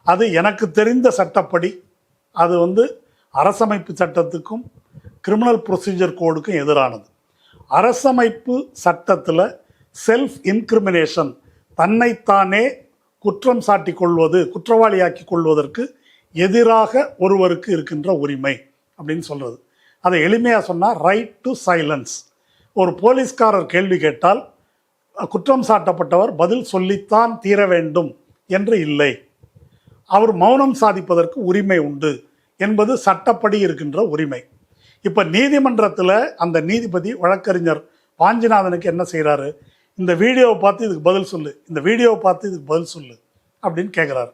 அது எனக்கு தெரிந்த சட்டப்படி அது வந்து அரசமைப்பு சட்டத்துக்கும் கிரிமினல் ப்ரொசீஜர் கோடுக்கும் எதிரானது. அரசமைப்பு சட்டத்தில் செல்ஃப் இன்கிரிமினேஷன், தன்னைத்தானே குற்றம் சாட்டி கொள்வது, குற்றவாளியாக்கி கொள்வதற்கு எதிராக ஒருவருக்கு இருக்கின்ற உரிமை அப்படின்னு சொல்கிறது. அதை எளிமையாக சொன்னால் ரைட் டு சைலன்ஸ். ஒரு போலீஸ்காரர் கேள்வி கேட்டால் குற்றம் சாட்டப்பட்டவர் பதில் சொல்லித்தான் தீர வேண்டும் என்று இல்லை. அவர் மௌனம் சாதிப்பதற்கு உரிமை உண்டு என்பது சட்டப்படி இருக்கின்ற உரிமை. இப்போ நீதிமன்றத்தில் அந்த நீதிபதி வழக்கறிஞர் வாஞ்சிநாதனுக்கு என்ன செய்கிறாரு, இந்த வீடியோவை பார்த்து இதுக்கு பதில் சொல்லு, இந்த வீடியோவை பார்த்து இதுக்கு பதில் சொல்லு அப்படின்னு கேட்குறாரு.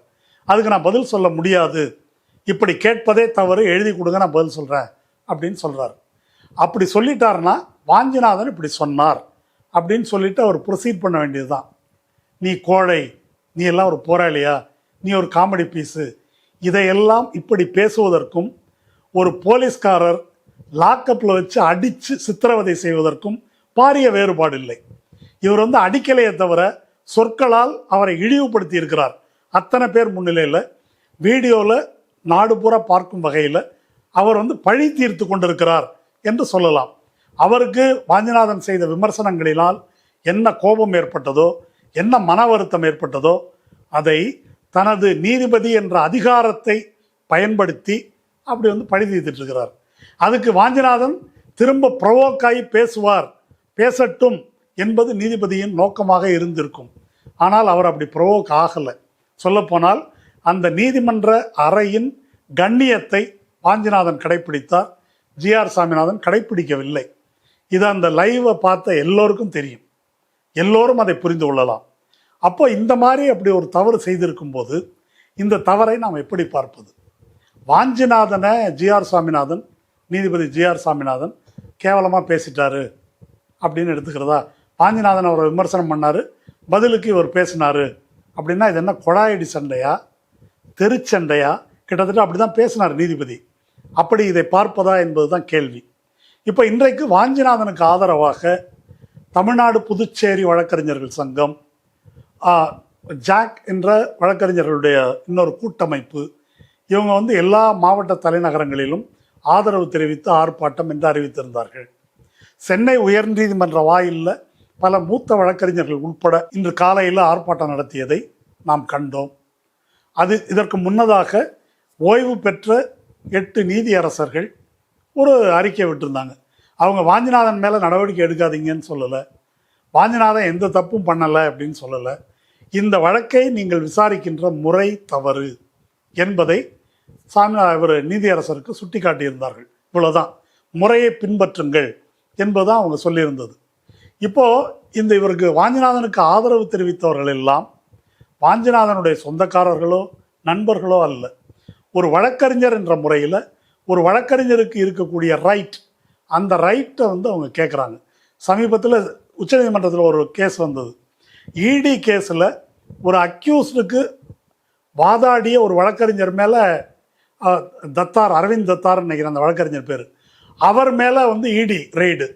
அதுக்கு நான் பதில் சொல்ல முடியாது, இப்படி கேட்பதே தவறு, எழுதி கொடுங்க நான் பதில் சொல்கிறேன் அப்படின்னு சொல்கிறார். அப்படி சொல்லிட்டாருன்னா வாஞ்சிநாதன் இப்படி சொன்னார் அப்படின்னு சொல்லிட்டு அவர் ப்ரொசீட் பண்ண வேண்டியது தான். நீ கோழை, நீ எல்லாம் ஒரு போராளியா, நீ ஒரு காமெடி பீஸு, இதையெல்லாம் இப்படி பேசுவதற்கும் ஒரு போலீஸ்காரர் லாக்கப்பில் வச்சு அடித்து சித்திரவதை செய்வதற்கும் பாரிய வேறுபாடு இல்லை. இவர் வந்து அடிக்கலையே தவிர சொற்களால் அவரை இழிவுபடுத்தி இருக்கிறார். அத்தனை பேர் முன்னிலையில் வீடியோவில் நாடு பூரா பார்க்கும் வகையில் அவர் வந்து பழி தீர்த்து கொண்டிருக்கிறார் என்று சொல்லலாம். அவருக்கு வாஞ்சிநாதன் செய்த விமர்சனங்களினால் என்ன கோபம் ஏற்பட்டதோ, என்ன மன வருத்தம் ஏற்பட்டதோ, அதை தனது நீதிபதி என்ற அதிகாரத்தை பயன்படுத்தி அப்படி வந்து பழி தீர்த்துட்டு இருக்கிறார். அதுக்கு வாஞ்சிநாதன் திரும்ப ப்ரொவோக்காகி பேசுவார், பேசட்டும் என்பது நீதிபதியின் நோக்கமாக இருந்திருக்கும். ஆனால் அவர் அப்படி ப்ரொவோக் ஆகலை. சொல்லப்போனால் அந்த நீதிமன்ற அறையின் கண்ணியத்தை வாஞ்சிநாதன் கடைப்பிடித்தார், ஜிஆர் சாமிநாதன் கடைப்பிடிக்கவில்லை. இது அந்த லைவை பார்த்த எல்லோருக்கும் தெரியும், எல்லோரும் அதை புரிந்து கொள்ளலாம். அப்போ இந்த மாதிரி அப்படி ஒரு தவறு செய்திருக்கும் போது இந்த தவறை நாம் எப்படி பார்ப்பது? வாஞ்சிநாதனை ஜிஆர் சாமிநாதன், நீதிபதி ஜிஆர் சாமிநாதன் கேவலமாக பேசிட்டாரு அப்படின்னு எடுத்துக்கிறதா? வாஞ்சிநாதன் அவரை விமர்சனம் பண்ணார், பதிலுக்கு இவர் பேசினார் அப்படின்னா இது என்ன கொடாயடி சண்டையா, தெருச்சண்டையா? கிட்டத்தட்ட அப்படி தான் பேசினார் நீதிபதி. அப்படி இதை பார்ப்பதா என்பது தான் கேள்வி. இப்போ இன்றைக்கு வாஞ்சிநாதனுக்கு ஆதரவாக தமிழ்நாடு புதுச்சேரி வழக்கறிஞர்கள் சங்கம், ஜாக் என்ற வழக்கறிஞர்களுடைய இன்னொரு கூட்டமைப்பு, இவங்க வந்து எல்லா மாவட்ட தலைநகரங்களிலும் ஆதரவு தெரிவித்து ஆர்ப்பாட்டம் என்று அறிவித்திருந்தார்கள். சென்னை உயர்நீதிமன்ற வாயிலில் பல மூத்த வழக்கறிஞர்கள் உட்பட இன்று காலையில் ஆர்ப்பாட்டம் நடத்தியதை நாம் கண்டோம். இதற்கு முன்னதாக ஓய்வு பெற்ற 8 நீதியரசர்கள் ஒரு அறிக்கை விட்டிருந்தாங்க. அவங்க வாஞ்சிநாதன் மேலே நடவடிக்கை எடுக்காதீங்கன்னு சொல்லலை, வாஞ்சிநாதன் எந்த தப்பும் பண்ணலை அப்படின்னு சொல்லலை, இந்த வழக்கை நீங்கள் விசாரிக்கின்ற முறை தவறு என்பதை இவர் நீதியரசருக்கு சுட்டி காட்டியிருந்தார்கள். இவ்வளோதான், முறையை பின்பற்றுங்கள் என்பதுதான் அவங்க சொல்லியிருந்தது. இப்போது இவருக்கு வாஞ்சிநாதனுக்கு ஆதரவு தெரிவித்தவர்கள் எல்லாம் வாஞ்சிநாதனுடைய சொந்தக்காரர்களோ நண்பர்களோ அல்ல. ஒரு வழக்கறிஞர் என்ற முறையில் ஒரு வழக்கறிஞருக்கு இருக்கக்கூடிய ரைட், அந்த ரைட்டை வந்து அவங்க கேட்குறாங்க. சமீபத்தில் உச்சநீதிமன்றத்தில் ஒரு கேஸ் வந்தது. இடி கேஸில் ஒரு அக்யூஸ்டுக்கு வாதாடிய ஒரு வழக்கறிஞர் மேலே தத்தார், அரவிந்த் தத்தார்னு நினைக்கிறேன் அந்த வழக்கறிஞர் பேர், அவர் மேலே வந்து இடி ரெய்டு.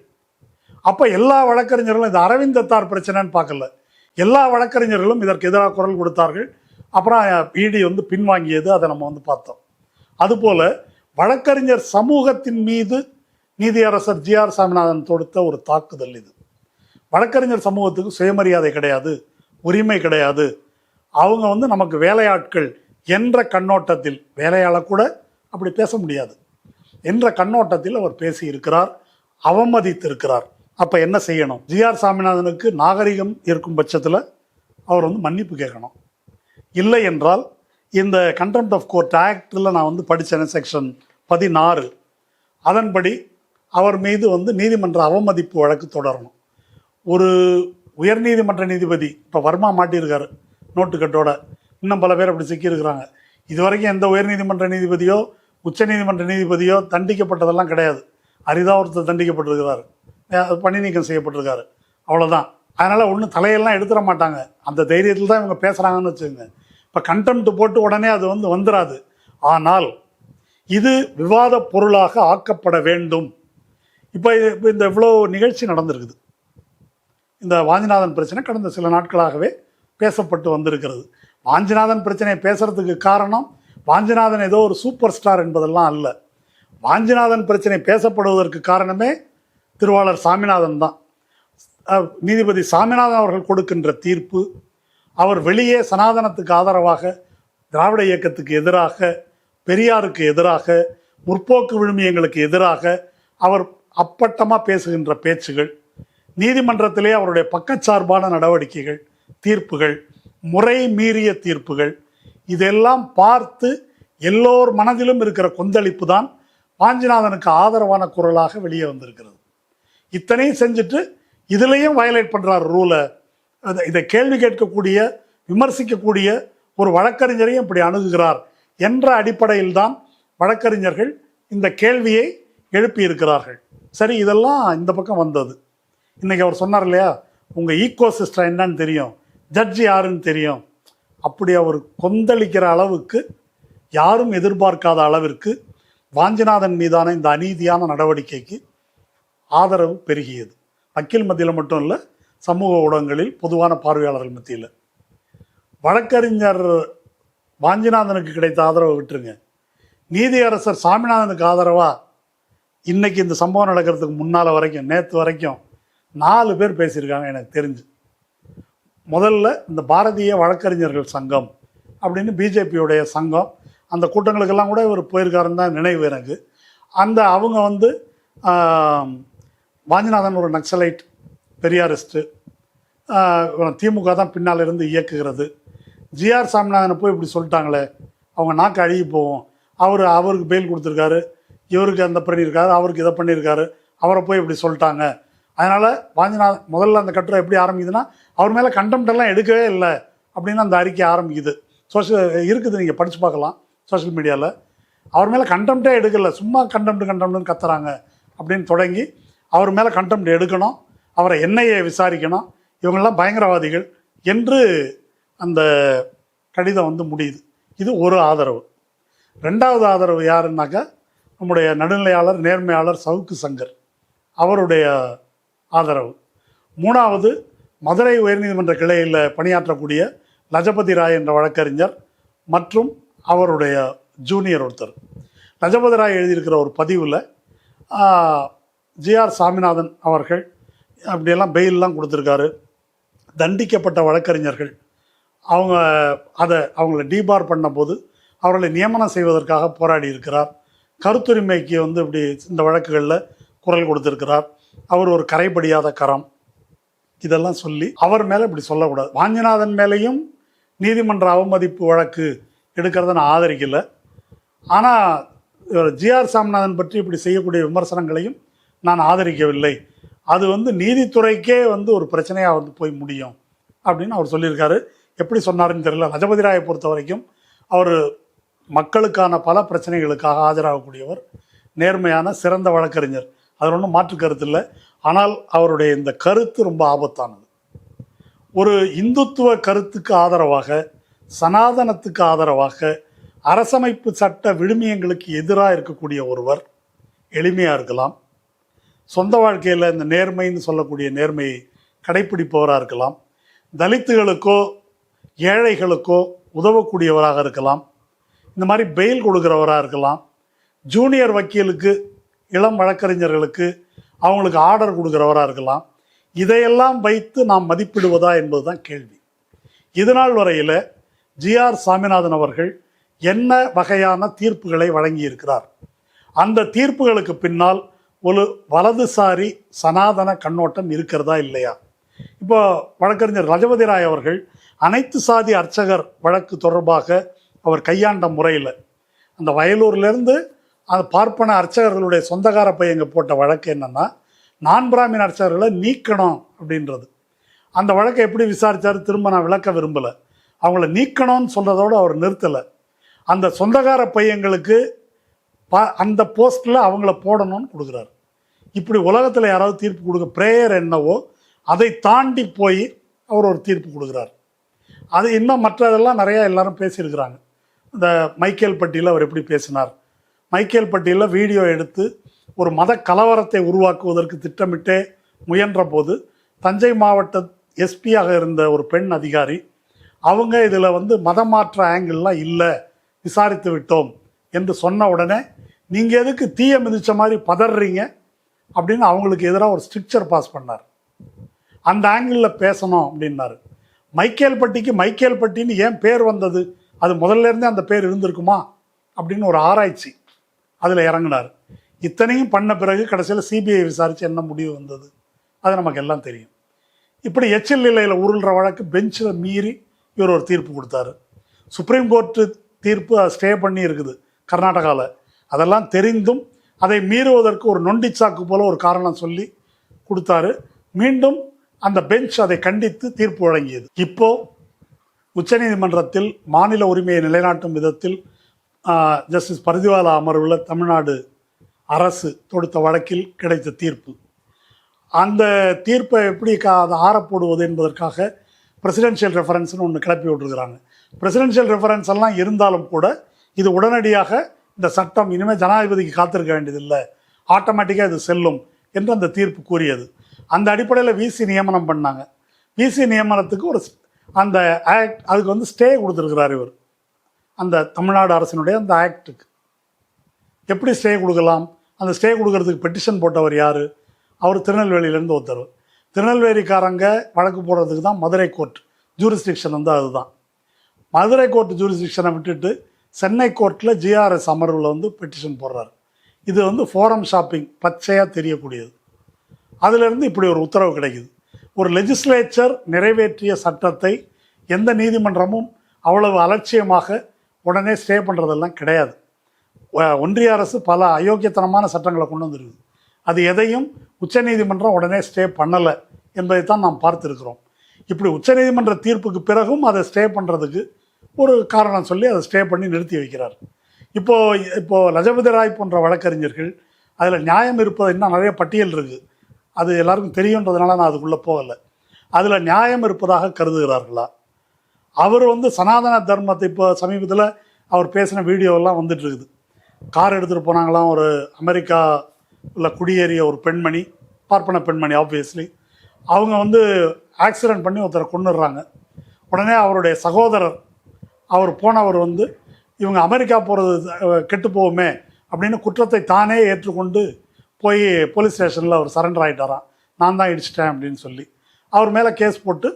அப்போ எல்லா வழக்கறிஞர்களும் இது அரவிந்த் தத்தார் பிரச்சனைன்னு பார்க்கல, எல்லா வழக்கறிஞர்களும் இதற்கு எதிராக குரல் கொடுத்தார்கள். அப்புறம் இடி வந்து பின்வாங்கியது, அதை நம்ம வந்து பார்த்தோம். அதுபோல் வழக்கறிஞர் சமூகத்தின் மீது நீதியரசர் ஜிஆர் சாமிநாதன் தொடுத்த ஒரு தாக்குதல் இது. வழக்கறிஞர் சமூகத்துக்கு சுயமரியாதை கிடையாது, உரிமை கிடையாது, அவங்க வந்து நமக்கு வேலையாட்கள் என்ற கண்ணோட்டத்தில், வேலையாளர் கூட அப்படி பேச முடியாது என்ற கண்ணோட்டத்தில் அவர் பேசியிருக்கிறார், அவமதித்திருக்கிறார். அப்போ என்ன செய்யணும்? ஜிஆர் சாமிநாதனுக்கு நாகரிகம் இருக்கும் பட்சத்தில் அவர் வந்து மன்னிப்பு கேட்கணும். இல்லை என்றால் இந்த கண்டெம்ட் ஆஃப் கோர்ட் ஆக்டில் நான் வந்து படித்தேன், செக்ஷன் 16, அதன்படி அவர் மீது வந்து நீதிமன்ற அவமதிப்பு வழக்கு தொடரணும். ஒரு உயர்நீதிமன்ற நீதிபதி இப்போ வர்மா மாட்டியிருக்காரு நோட்டுக்கட்டோட, இன்னும் பல பேர் அப்படி சிக்கியிருக்கிறாங்க. இதுவரைக்கும் எந்த உயர்நீதிமன்ற நீதிபதியோ உச்சநீதிமன்ற நீதிபதியோ தண்டிக்கப்பட்டதெல்லாம் கிடையாது. அரிதாக ஒருத்தர் தண்டிக்கப்பட்டிருக்கிறார், பணி நீக்கம் செய்யப்பட்டிருக்காரு, அவ்வளோதான். அதனால் ஒன்றும் தலையெல்லாம் எடுத்துட மாட்டாங்க, அந்த தைரியத்தில் தான் இவங்க பேசுகிறாங்கன்னு வச்சுக்கோங்க. இப்போ கண்டெம்ட் போட்டு உடனே அது வந்து வந்துடாது. ஆனால் இது விவாத பொருளாக ஆக்கப்பட வேண்டும். இப்போ இந்த இவ்வளோ நிகழ்ச்சி நடந்திருக்குது. இந்த வாஞ்சிநாதன் பிரச்சனை கடந்த சில நாட்களாகவே பேசப்பட்டு வந்திருக்கிறது. வாஞ்சிநாதன் பிரச்சனையை பேசுறதுக்கு காரணம் வாஞ்சிநாதன் ஏதோ ஒரு சூப்பர் ஸ்டார் என்பதெல்லாம் அல்ல. வாஞ்சிநாதன் பிரச்சனை பேசப்படுவதற்கு காரணமே திருவாளர் சாமிநாதன் தான். நீதிபதி சாமிநாதன் அவர்கள் கொடுக்கின்ற தீர்ப்பு, அவர் வெளியே சனாதனத்துக்கு ஆதரவாக, திராவிட இயக்கத்துக்கு எதிராக, பெரியாருக்கு எதிராக, முற்போக்கு விழுமியங்களுக்கு எதிராக அவர் அப்பட்டமாக பேசுகின்ற பேச்சுகள், நீதிமன்றத்திலே அவருடைய பக்கச்சார்பான நடவடிக்கைகள், தீர்ப்புகள், முறை மீறிய தீர்ப்புகள், இதெல்லாம் பார்த்து எல்லோர் மனதிலும் இருக்கிற கொந்தளிப்பு தான் வாஞ்சிநாதனுக்கு ஆதரவான குரலாக வெளியே வந்திருக்கிறது. இத்தனையும் செஞ்சுட்டு இதுலேயும் வயலேட் பண்ணுறார் ரூலை. இதை கேள்வி கேட்கக்கூடிய, விமர்சிக்கக்கூடிய ஒரு வழக்கறிஞரையும் இப்படி அணுகுகிறார் என்ற அடிப்படையில் தான் வழக்கறிஞர்கள் இந்த கேள்வியை எழுப்பியிருக்கிறார்கள். சரி, இதெல்லாம் இந்த பக்கம் வந்தது. இன்றைக்கி அவர் சொன்னார் இல்லையா, உங்கள் ஈக்கோ சிஸ்டம் என்னன்னு தெரியும், ஜட்ஜி யாருன்னு தெரியும். அப்படி அவர் கொந்தளிக்கிற அளவுக்கு, யாரும் எதிர்பார்க்காத அளவிற்கு வாஞ்சிநாதன் மீதான இந்த அநீதியான நடவடிக்கைக்கு ஆதரவு பெருகியது. வக்கீல் மத்தியில் மட்டும் இல்லை, சமூக ஊடகங்களில், பொதுவான பார்வையாளர்கள் மத்தியில். வழக்கறிஞர் வாஞ்சிநாதனுக்கு கிடைத்த ஆதரவை விட்டுருங்க, நீதியரசர் சாமிநாதனுக்கு ஆதரவாக இன்னைக்கு இந்த சம்பவம் நடக்கிறதுக்கு முன்னால் வரைக்கும், நேற்று வரைக்கும் 4 பேர் பேசியிருக்காங்க எனக்கு தெரிஞ்சு. முதல்ல இந்த பாரதிய வழக்கறிஞர்கள் சங்கம் அப்படின்னு பிஜேபியுடைய சங்கம், அந்த கூட்டங்களுக்கெல்லாம் கூட இவர் போயிருக்காருன்னு தான் நினைவு எனக்கு. அவங்க வந்து வாஞ்சிநாதன் ஒரு நக்சலைட், பெரியாரிஸ்ட்டு, திமுக தான் பின்னால் இருந்து இயக்குகிறது. ஜிஆர் சாமிநாதனை போய் இப்படி சொல்லிட்டாங்களே, அவங்க நாக்கு அழுகி போவோம், அவருக்கு பெயில் கொடுத்துருக்காரு, இவருக்கு அந்த பண்ணியிருக்காரு, அவருக்கு இதை பண்ணியிருக்காரு, அவரை போய் இப்படி சொல்லிட்டாங்க. அதனால் வாஞ்சிநாதன் முதல்ல அந்த கட்டுரை எப்படி ஆரம்பிக்குதுன்னா, அவர் மேலே கண்டெம்டெல்லாம் எடுக்கவே இல்லை அப்படின்னு அந்த அறிக்கை ஆரம்பிக்குது. இருக்குது, நீங்கள் படித்து பார்க்கலாம் சோஷியல் மீடியாவில். அவர் மேலே கண்டெம்ட்டே எடுக்கலை, சும்மா கண்டெம்ட்னு கத்துறாங்க அப்படின்னு தொடங்கி, அவர் மேலே கண்டெம்ட் எடுக்கணும், அவரை என்ஐஏ விசாரிக்கணும், இவங்கெல்லாம் பயங்கரவாதிகள் என்று அந்த கடிதம் வந்து முடியுது. இது ஒரு ஆதரவு. 2வது ஆதரவு யாருன்னாக்கா, நம்முடைய நடுநிலையாளர், நேர்மையாளர் சவுக்கு சங்கர், அவருடைய ஆதரவு. 3வது மதுரை உயர்நீதிமன்ற கிளையில் பணியாற்றக்கூடிய லஜபதி ராய் என்ற வழக்கறிஞர் மற்றும் அவருடைய ஜூனியர் ஒருத்தர். லஜபதி ராய் எழுதியிருக்கிற ஒரு பதிவில் ஜிஆர் சாமிநாதன் அவர்கள் அப்படியெல்லாம் பெயிலெலாம் கொடுத்துருக்காரு, தண்டிக்கப்பட்ட வழக்கறிஞர்கள் அவங்கள டீபார் பண்ண போது அவர்களை நியமனம் செய்வதற்காக போராடி இருக்கிறார், கருத்துரிமைக்கு வந்து இப்படி இந்த வழக்குகளில் குரல் கொடுத்துருக்கிறார், அவர் ஒரு கரைபடியாத கரம், இதெல்லாம் சொல்லி அவர் மேலே இப்படி சொல்லக்கூடாது. வாஞ்சிநாதன் மேலேயும் நீதிமன்ற அவமதிப்பு வழக்கு எடுக்கிறத நான் ஆதரிக்கலை. ஆனால் ஜிஆர் சாமிநாதன் பற்றி இப்படி செய்யக்கூடிய விமர்சனங்களையும் நான் ஆதரிக்கவில்லை. அது வந்து நீதித்துறைக்கே வந்து ஒரு பிரச்சனையாக வந்து போய் முடியும் அப்படின்னு அவர் சொல்லியிருக்காரு. எப்படி சொன்னாருன்னு தெரியல. லஜபதி ராயை பொறுத்த வரைக்கும் அவர் மக்களுக்கான பல பிரச்சனைகளுக்காக ஆஜராகக்கூடியவர், நேர்மையான சிறந்த வழக்கறிஞர், அதில் ஒன்றும் மாற்று கருத்து இல்லை. ஆனால் அவருடைய இந்த கருத்து ரொம்ப ஆபத்தானது. ஒரு இந்துத்துவ கருத்துக்கு ஆதரவாக, சனாதனத்துக்கு ஆதரவாக, அரசமைப்பு சட்ட விழுமியங்களுக்கு எதிராக இருக்கக்கூடிய ஒருவர் எளிமையாக இருக்கலாம், சொந்த வாழ்க்கையில் இந்த நேர்மைன்னு சொல்லக்கூடிய நேர்மையை கடைப்பிடிப்பவராக இருக்கலாம், தலித்துகளுக்கோ ஏழைகளுக்கோ உதவக்கூடியவராக இருக்கலாம், இந்த மாதிரி பெயில் கொடுக்குறவராக இருக்கலாம், ஜூனியர் வக்கீலுக்கு, இளம் வழக்கறிஞர்களுக்கு அவங்களுக்கு ஆர்டர் கொடுக்குறவராக இருக்கலாம். இதையெல்லாம் வைத்து நாம் மதிப்பிடுவதா என்பது தான் கேள்வி. இதுநாள் வரையில் ஜிஆர் சாமிநாதன் அவர்கள் என்ன வகையான தீர்ப்புகளை வழங்கியிருக்கிறார், அந்த தீர்ப்புகளுக்கு பின்னால் ஒரு வலதுசாரி சனாதன கண்ணோட்டம் இருக்கிறதா இல்லையா? இப்போ வழக்கறிஞர் லஜபதி ராய் அவர்கள் அனைத்து சாதி அர்ச்சகர் வழக்கு தொடர்பாக அவர் கையாண்ட முறையில், அந்த வயலூர்லேருந்து அந்த பார்ப்பன அர்ச்சகர்களுடைய சொந்தக்கார பையங்க போட்ட வழக்கு என்னென்னா, நான் பிராமின் அர்ச்சகர்களை நீக்கணும் அப்படின்றது. அந்த வழக்கை எப்படி விசாரித்தார் திரும்ப நான் விளக்க விரும்பலை. அவங்கள நீக்கணும்னு சொல்கிறதோடு அவர் நிறுத்தலை. அந்த சொந்தக்கார பையங்களுக்கு அந்த போஸ்ட்டில் அவங்கள போடணும்னு கொடுக்குறாரு. இப்படி உலகத்தில் யாராவது தீர்ப்பு கொடுக்க, ப்ரேயர் என்னவோ அதை தாண்டி போய் அவர் ஒரு தீர்ப்பு கொடுக்குறார். அது இன்னும் மற்றதெல்லாம் நிறையா எல்லாரும் பேசியிருக்கிறாங்க. இந்த மைக்கேல் பட்டியில் அவர் எப்படி பேசினார், மைக்கேல் பட்டியில் வீடியோ எடுத்து ஒரு மத கலவரத்தை உருவாக்குவதற்கு திட்டமிட்டே முயன்ற போது தஞ்சை மாவட்ட எஸ்பியாக இருந்த ஒரு பெண் அதிகாரி அவங்க இதில் வந்து மதமாற்ற ஆங்கிள்லாம் இல்லை, விசாரித்து விட்டோம் என்று சொன்ன உடனே நீங்கள் எதுக்கு தீய மிதித்த மாதிரி பதறீங்க அப்படின்னு அவங்களுக்கு எதிராக ஒரு ஸ்ட்ரிக்சர் பாஸ் பண்ணார். அந்த ஆங்கிளில் பேசணும் அப்படின்னாரு. மைக்கேல் பட்டிக்கு மைக்கேல் பட்டின்னு ஏன் பேர் வந்தது, அது முதல்ல இருந்தே அந்த பேர் இருந்திருக்குமா அப்படின்னு ஒரு ஆராய்ச்சி அதில் இறங்கினார். இத்தனையும் பண்ண பிறகு கடைசியில் சிபிஐ விசாரித்து என்ன முடிவு வந்தது அது நமக்கு எல்லாம் தெரியும். இப்படி எச்சில் நிலையில் உருள்ற வழக்கு பெஞ்சில் மீறி இவர் ஒரு தீர்ப்பு கொடுத்தாரு. சுப்ரீம் கோர்ட்டு தீர்ப்பு அதை ஸ்டே பண்ணி இருக்குது கர்நாடகாவில். அதெல்லாம் தெரிந்தும் அதை மீறுவதற்கு ஒரு நொண்டிச்சாக்கு போல ஒரு காரணம் சொல்லி கொடுத்தாரு. மீண்டும் அந்த பெஞ்ச் அதை கண்டித்து தீர்ப்பு வழங்கியது. இப்போ உச்சநீதிமன்றத்தில் மாநில உரிமையை நிலைநாட்டும் விதத்தில் ஜஸ்டிஸ் பரிதிவாலா அமர்வில் தமிழ்நாடு அரசு தொடுத்த வழக்கில் கிடைத்த தீர்ப்பு. அந்த தீர்ப்பை எப்படி அதை ஆறப்போடுவது என்பதற்காக பிரசிடென்ஷியல் ரெஃபரன்ஸ்னு ஒன்று கிளப்பி விட்டுருக்குறாங்க. பிரசிடென்ஷியல் ரெஃபரன்ஸ் எல்லாம் இருந்தாலும் கூட இது உடனடியாக இந்த சட்டம் இனிமேல் ஜனாதிபதிக்கு காத்திருக்க வேண்டியதில்லை, ஆட்டோமேட்டிக்காக இது செல்லும் என்று அந்த தீர்ப்பு கூறியது. அந்த அடிப்படையில் விசி நியமனம் பண்ணாங்க. விசி நியமனத்துக்கு ஒரு அந்த ஆக்ட் அதுக்கு ஸ்டே கொடுத்துருக்கிறார் இவர். அந்த தமிழ்நாடு அரசினுடைய அந்த ஆக்டுக்கு எப்படி ஸ்டே கொடுக்கலாம்? அந்த ஸ்டே கொடுக்கறதுக்கு பெட்டிஷன் போட்டவர் யார்? அவர் திருநெல்வேலியிலேருந்து ஒருத்தர். திருநெல்வேலிக்காரங்க வழக்கு போடுறதுக்கு தான் மதுரை கோர்ட் ஜூரிஸ்டிக்ஷன் அதுதான். மதுரை கோர்ட் ஜூரிஸ்டிக்ஷனை விட்டுட்டு சென்னை கோர்ட்டில் ஜிஆர்எஸ் அமர்வில் பெட்டிஷன் போடுறாரு. இது ஃபோரம் ஷாப்பிங் பச்சையாக தெரியக்கூடியது. அதிலிருந்து இப்படி ஒரு உத்தரவு கிடைக்குது. ஒரு லெஜிஸ்லேச்சர் நிறைவேற்றிய சட்டத்தை எந்த நீதிமன்றமும் அவ்வளவு அலட்சியமாக உடனே ஸ்டே பண்ணுறதெல்லாம் கிடையாது. ஒன்றிய அரசு பல அயோக்கியத்தனமான சட்டங்களை கொண்டு வந்துருக்குது. அது எதையும் உச்சநீதிமன்றம் உடனே ஸ்டே பண்ணலை என்பதைத்தான் நாம் பார்த்துருக்கிறோம். இப்படி உச்சநீதிமன்ற தீர்ப்புக்கு பிறகும் அதை ஸ்டே பண்ணுறதுக்கு ஒரு காரணம் சொல்லி அதை ஸ்டே பண்ணி நிறுத்தி வைக்கிறார். இப்போது லஜபதி ராய் போன்ற வழக்கறிஞர்கள் அதில் நியாயம் இருப்பது இன்னும் நிறைய பட்டியல் இருக்குது. அது எல்லாருக்கும் தெரியுன்றதுனால நான் அதுக்குள்ளே போகலை. அதில் நியாயம் இருப்பதாக கருதுகிறார்களா? அவர் சனாதன தர்மத்தை இப்போ சமீபத்தில் அவர் பேசின வீடியோவெல்லாம் வந்துட்டுருக்குது. கார் எடுத்துகிட்டு போனாங்களாம் ஒரு அமெரிக்காவில் குடியேறிய ஒரு பெண்மணி, பார்ப்பன பெண்மணி. ஆப்வியஸ்லி அவங்க ஆக்சிடெண்ட் பண்ணி ஒருத்தரை கொண்டுடுறாங்க. உடனே அவருடைய சகோதரர் அவர் போனவர் இவங்க அமெரிக்கா போகிறது கெட்டு போகுமே அப்படின்னு குற்றத்தை தானே ஏற்றுக்கொண்டு போய் போலீஸ் ஸ்டேஷனில் அவர் சரண்டர் ஆகிட்டாராம். நான் தான் இடிச்சிட்டேன் அப்படின்னு சொல்லி அவர் மேலே கேஸ் போட்டு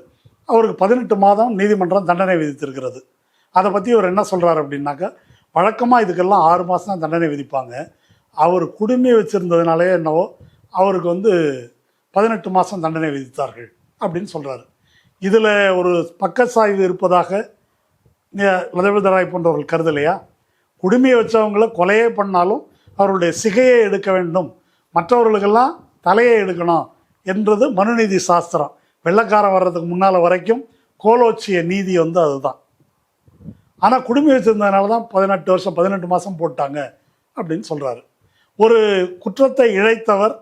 அவருக்கு 18 மாதம் நீதிமன்றம் தண்டனை விதித்திருக்கிறது. அதை பற்றி அவர் என்ன சொல்கிறார் அப்படின்னாக்கா, வழக்கமாக இதுக்கெல்லாம் 6 மாதம் தான் தண்டனை விதிப்பாங்க. அவர் குடுமி வச்சுருந்ததுனாலே என்னவோ அவருக்கு 18 மாதம் தண்டனை விதித்தார்கள் அப்படின்னு சொல்கிறாரு. இதில் ஒரு பக்கச்சாய்வு இருப்பதாக லஜபதி ராய் போன்றவர்கள் கருதலையா? குடுமையை வச்சவங்களை கொலையே பண்ணாலும் அவருடைய சிகையை எடுக்க வேண்டும், மற்றவர்களுக்கெல்லாம் தலையை எடுக்கணும் என்றது மனுநீதி சாஸ்திரம். வெள்ளைக்காரன் வர்றதுக்கு முன்னால் வரைக்கும் கோலோச்சிய நீதி அதுதான். ஆனால் குடுமி வச்சுருந்ததுனால தான் 18 மாதம் போட்டாங்க அப்படின்னு சொல்கிறாரு. ஒரு குற்றத்தை இழைத்தவர்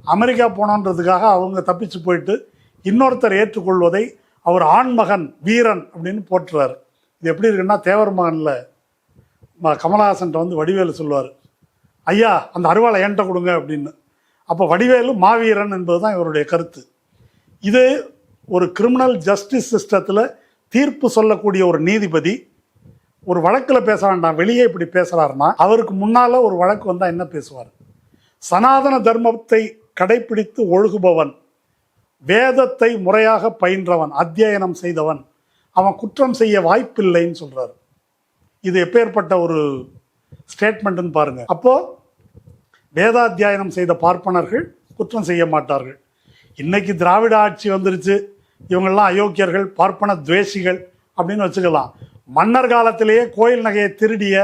அமெரிக்கா போனோன்றதுக்காக அவங்க தப்பிச்சு போயிட்டு இன்னொருத்தர் ஏற்றுக்கொள்வதை அவர் ஆண்மகன் வீரன் அப்படின்னு போட்டுறாரு. இது எப்படி இருக்குன்னா, தேவர் மகனில் கமலஹாசன் வடிவேலு சொல்லுவார், ஐயா அந்த அருவாளை என்கிட்ட கொடுங்க அப்படின்னு. அப்போ வடிவேலு மாவீரன் என்பது தான் இவருடைய கருத்து. இது ஒரு கிரிமினல் ஜஸ்டிஸ் சிஸ்டத்தில் தீர்ப்பு சொல்லக்கூடிய ஒரு நீதிபதி ஒரு வழக்கில் பேச வேண்டாம், வெளியே இப்படி பேசுகிறாருன்னா அவருக்கு முன்னால் ஒரு வழக்கு வந்தால் என்ன பேசுவார்? சனாதன தர்மத்தை கடைப்பிடித்து ஒழுகுபவன், வேதத்தை முறையாக பயின்றவன், அத்தியனம் செய்தவன், அவன் குற்றம் செய்ய வாய்ப்பில்லைன்னு சொல்கிறார். இது எப்பேற்பட்ட ஒரு ஸ்டேட்மெண்ட்டுன்னு பாருங்கள். அப்போது வேதாத்தியாயனம் செய்த பார்ப்பனர்கள் குற்றம் செய்ய மாட்டார்கள். இன்றைக்கி திராவிட ஆட்சி வந்துருச்சு, இவங்கெல்லாம் அயோக்கியர்கள், பார்ப்பன துவேஷிகள் அப்படின்னு வச்சுக்கலாம். மன்னர் காலத்திலேயே கோயில் நகையை திருடிய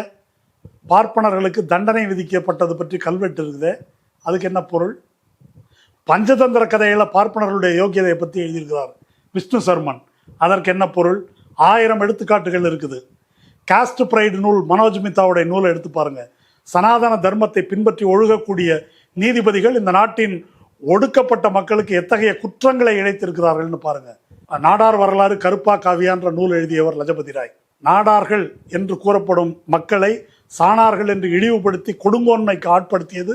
பார்ப்பனர்களுக்கு தண்டனை விதிக்கப்பட்டது பற்றி கல்வெட்டு இருக்குது. அதுக்கு என்ன பொருள்? பஞ்சதந்திர கதைகளை பார்ப்பனர்களுடைய யோக்கியதையை பற்றி எழுதியிருக்கிறார் விஷ்ணு சர்மன். அதற்கு என்ன பொருள்? 1000 எடுத்துக்காட்டுகள் இருக்குது. காஸ்ட் பிரைடு நூல், மனோஜ் மித்தாவுடைய நூலை எடுத்து பாருங்க. சனாதன தர்மத்தை பின்பற்றி ஒழுகக்கூடிய நீதிபதிகள் இந்த நாட்டின் ஒடுக்கப்பட்ட மக்களுக்கு எத்தகைய குற்றங்களை இழைத்திருக்கிறார்கள்னு பாருங்க. நாடார் வரலாறு கருப்பா காவியான்ற நூல் எழுதியவர் லஜபதி ராய். நாடார்கள் என்று கூறப்படும் மக்களை சாணார்கள் என்று இழிவுபடுத்தி கொடுங்கோன்மைக்கு ஆட்படுத்தியது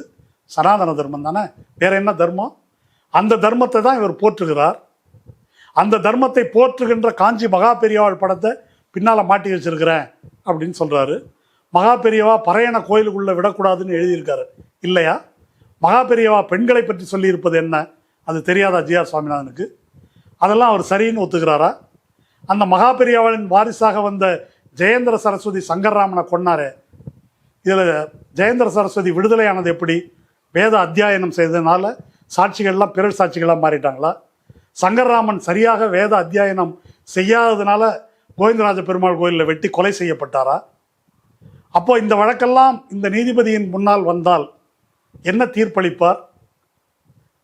சனாதன தர்மம் தானே, வேற என்ன தர்மம்? அந்த தர்மத்தை தான் இவர் போற்றுகிறார். அந்த தர்மத்தை போற்றுகின்ற காஞ்சி மகா பெரியவாள் படத்தை பின்னால் மாட்டி வச்சிருக்கிறேன் அப்படின்னு சொல்கிறாரு. மகா பெரியவா பறையன கோயிலுக்குள்ளே விடக்கூடாதுன்னு எழுதியிருக்காரு இல்லையா? மகா பெரியவா பெண்களை பற்றி சொல்லியிருப்பது என்ன, அது தெரியாதா ஜிஆர் சுவாமிநாதனுக்கு? அதெல்லாம் அவர் சரின்னு ஒத்துக்கிறாரா? அந்த மகா பெரியவாளின் வாரிசாக வந்த ஜெயேந்திர சரஸ்வதி சங்கர்ராமனை கொன்னாரே, இதில் ஜெயேந்திர சரஸ்வதி விடுதலையானது எப்படி? வேத அத்தியாயனம் செய்ததுனால சாட்சிகள்லாம் பிறர் சாட்சிகளாக மாறிட்டாங்களா? சங்கர்ராமன் சரியாக வேத அத்தியாயனம் செய்யாததுனால கோவிந்தராஜ பெருமாள் கோயிலில் வெட்டி கொலை செய்யப்பட்டாரா? அப்போ இந்த வழக்கெல்லாம் இந்த நீதிபதியின் முன்னால் வந்தால் என்ன தீர்ப்பளிப்பார்?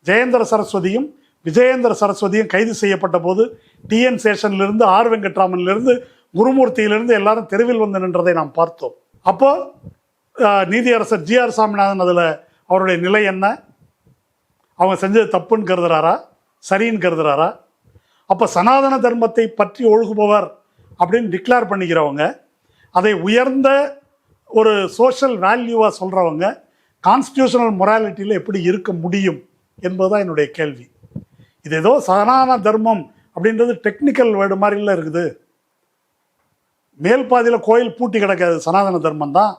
ஜெயேந்திர சரஸ்வதியும் விஜயேந்திர சரஸ்வதியும் கைது செய்யப்பட்ட போது டிஎன் சேஷன்லிருந்து ஆர் வெங்கட்ராமன்லிருந்து குருமூர்த்தியிலிருந்து எல்லாரும் தெருவில் வந்து நின்றதை நாம் பார்த்தோம். அப்போ நீதியரசர் ஜி.ஆர். சாமிநாதன் அதில் அவருடைய நிலை என்ன? அவங்க செஞ்சது தப்புன்னு கருதுறாரா, சரின்னு கருதுறாரா? அப்போ சனாதன தர்மத்தை பற்றி ஒழுகுபவர் அப்படின்னு டிக்ளேர் பண்ணிக்கிறவங்க, அதை உயர்ந்த ஒரு சோஷியல் வேல்யூவாக சொல்கிறவங்க கான்ஸ்டியூஷனல் மொராலிட்டியில் எப்படி இருக்க முடியும் என்பதுதான் என்னுடைய கேள்வி. இது ஏதோ சனாதன தர்மம் அப்படின்றது டெக்னிக்கல் வேர்டு மாதிரிலாம் இருக்குது. மேல் பாதியில் கோயில் பூட்டி கிடக்காது, சனாதன தர்மம் தான்.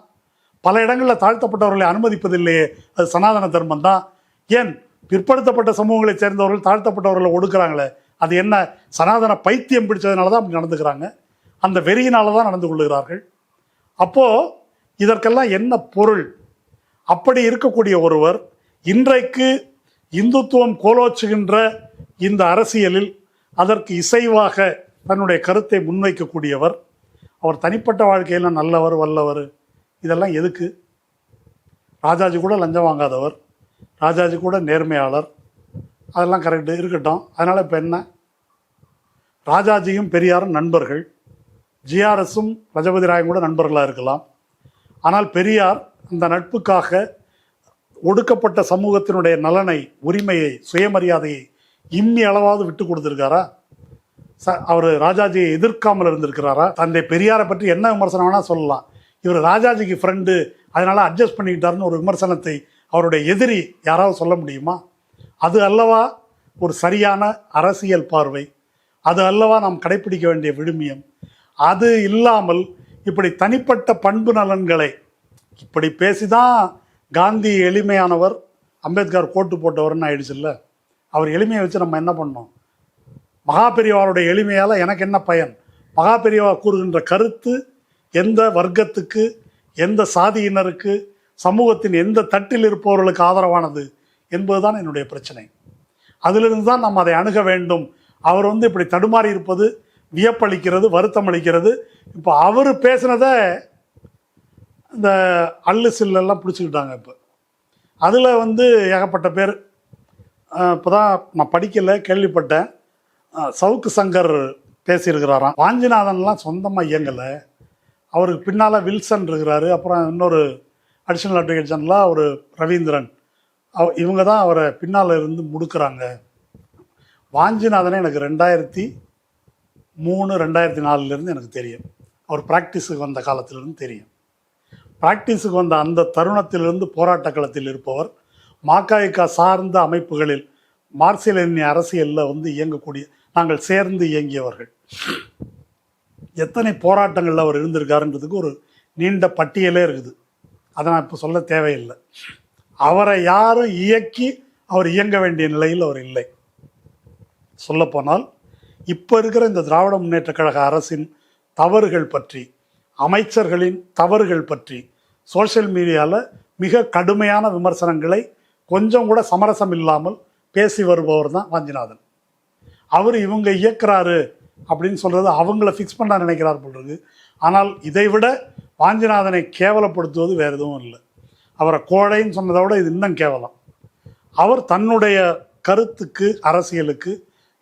பல இடங்களில் தாழ்த்தப்பட்டவர்களை அனுமதிப்பதில்லையே, அது சனாதன தர்மம் தான். ஏன் பிற்படுத்தப்பட்ட சமூகங்களை சேர்ந்தவர்கள் தாழ்த்தப்பட்டவர்களை ஒடுக்குறாங்களே, அது என்ன சனாதன பைத்தியம் பிடிச்சதுனால தான் அப்படி நடந்துக்கிறாங்க, அந்த வெறியினால தான் நடந்து கொள்ளுகிறார்கள். அப்போது இதற்கெல்லாம் என்ன பொருள்? அப்படி இருக்கக்கூடிய ஒருவர் இன்றைக்கு இந்துத்துவம் கோலோச்சுகின்ற இந்த அரசியலில் அதற்கு இசைவாக தன்னுடைய கருத்தை முன்வைக்கக்கூடியவர். அவர் தனிப்பட்ட வாழ்க்கையில் நல்லவர், வல்லவர், இதெல்லாம் எதுக்கு? ராஜாஜி கூட லஞ்சம் வாங்காதவர், ராஜாஜி கூட நேர்மையாளர், அதெல்லாம் கரெக்டு இருக்கட்டும். அதனால் இப்போ என்ன? ராஜாஜியும் பெரியாரும் நண்பர்கள், ஜிஆர்எஸும் ரஜபதி ராயும் கூட நண்பர்களாக இருக்கலாம். ஆனால் பெரியார் அந்த நட்புக்காக ஒடுக்கப்பட்ட சமூகத்தினுடைய நலனை, உரிமையை, சுயமரியாதையை இம்மி அளவாவது விட்டு கொடுத்துருக்காரா? அவர் ராஜாஜியை எதிர்க்காமல் இருந்திருக்கிறாரா? தந்தை பெரியாரை பற்றி என்ன விமர்சனம் வேணால் சொல்லலாம், இவர் ராஜாஜிக்கு ஃப்ரெண்டு அதனால் அட்ஜஸ்ட் பண்ணிக்கிட்டாருன்னு ஒரு விமர்சனத்தை அவருடைய எதிரி யாராவது சொல்ல முடியுமா? அது அல்லவா ஒரு சரியான அரசியல் பார்வை? அது அல்லவா நாம் கடைப்பிடிக்க வேண்டிய விழுமியம்? அது இல்லாமல் இப்படி தனிப்பட்ட பண்பு நலன்களை இப்படி பேசிதான் காந்தி எளிமையானவர், அம்பேத்கர் கோட்டு போட்டவர்னு ஆயிடுச்சு இல்லை? அவர் எளிமையை வச்சு நம்ம என்ன பண்ணோம்? மகாபெரிவாருடைய எளிமையால் எனக்கு என்ன பயன்? மகாபெரிவா கூறுகின்ற கருத்து எந்த வர்க்கத்துக்கு, எந்த சாதியினருக்கு, சமூகத்தின் எந்த தட்டில் இருப்பவர்களுக்கு ஆதரவானது என்பதுதான் என்னுடைய பிரச்சனை. அதிலிருந்து தான் நம்ம அதை அணுக வேண்டும். அவர் இப்படி தடுமாறி இருப்பது வியப்பளிக்கிறது, வருத்தம் அளிக்கிறது. இப்போ அவர் பேசினதை இந்த அல்லு சில்லெல்லாம் பிடிச்சிக்கிட்டாங்க. இப்போ அதில் ஏகப்பட்ட பேர், இப்போ தான் நான் படிக்கலை, கேள்விப்பட்டேன், சவுக்கு சங்கர் பேசியிருக்கிறாராம். வாஞ்சிநாதன்லாம் சொந்தமாக இயங்கலை, அவருக்கு பின்னால் வில்சன் இருக்கிறாரு, அப்புறம் இன்னொரு அடிஷ்னல் அட்வொகேட் ஜெனரலாக ஒரு ரவீந்திரன், இவங்க தான் அவரை பின்னால் இருந்து முடுக்கிறாங்க. வாஞ்சிநாதனை எனக்கு 2003 2004 எனக்கு தெரியும். அவர் ப்ராக்டிஸுக்கு வந்த காலத்திலிருந்து தெரியும். ப்ராக்டிஸுக்கு வந்த அந்த தருணத்திலிருந்து போராட்ட களத்தில் இருப்பவர், மாக்காய்கா சார்ந்த அமைப்புகளில் மார்க்சிய அரசியலில் இயங்கக்கூடிய நாங்கள் சேர்ந்து இயங்கியவர்கள். எத்தனை போராட்டங்களில் அவர் இருந்திருக்காருன்றதுக்கு ஒரு நீண்ட பட்டியலே இருக்குது. அதை நான் இப்போ சொல்ல தேவையில்லை. அவரை யாரும் இயக்கி அவர் இயங்க வேண்டிய நிலையில் அவர் இல்லை. சொல்லப்போனால் இப்போ இருக்கிற இந்த திராவிட முன்னேற்ற கழக அரசின் தவறுகள் பற்றி, அமைச்சர்களின் தவறுகள் பற்றி சோஷியல் மீடியாவில் மிக கடுமையான விமர்சனங்களை கொஞ்சம் கூட சமரசம் இல்லாமல் பேசி வருபவர் தான் வாஞ்சிநாதன். அவர் இவங்க இயக்குறாரு அப்படின்னு சொல்கிறது அவங்கள ஃபிக்ஸ் பண்ண நினைக்கிறார் போன்றது. ஆனால் இதைவிட வாஞ்சிநாதனை கேவலப்படுத்துவது வேறு எதுவும் இல்லை. அவரை கோழைன்னு சொன்னதை விட இது இன்னும் கேவலம். அவர் தன்னுடைய கருத்துக்கு, அரசியலுக்கு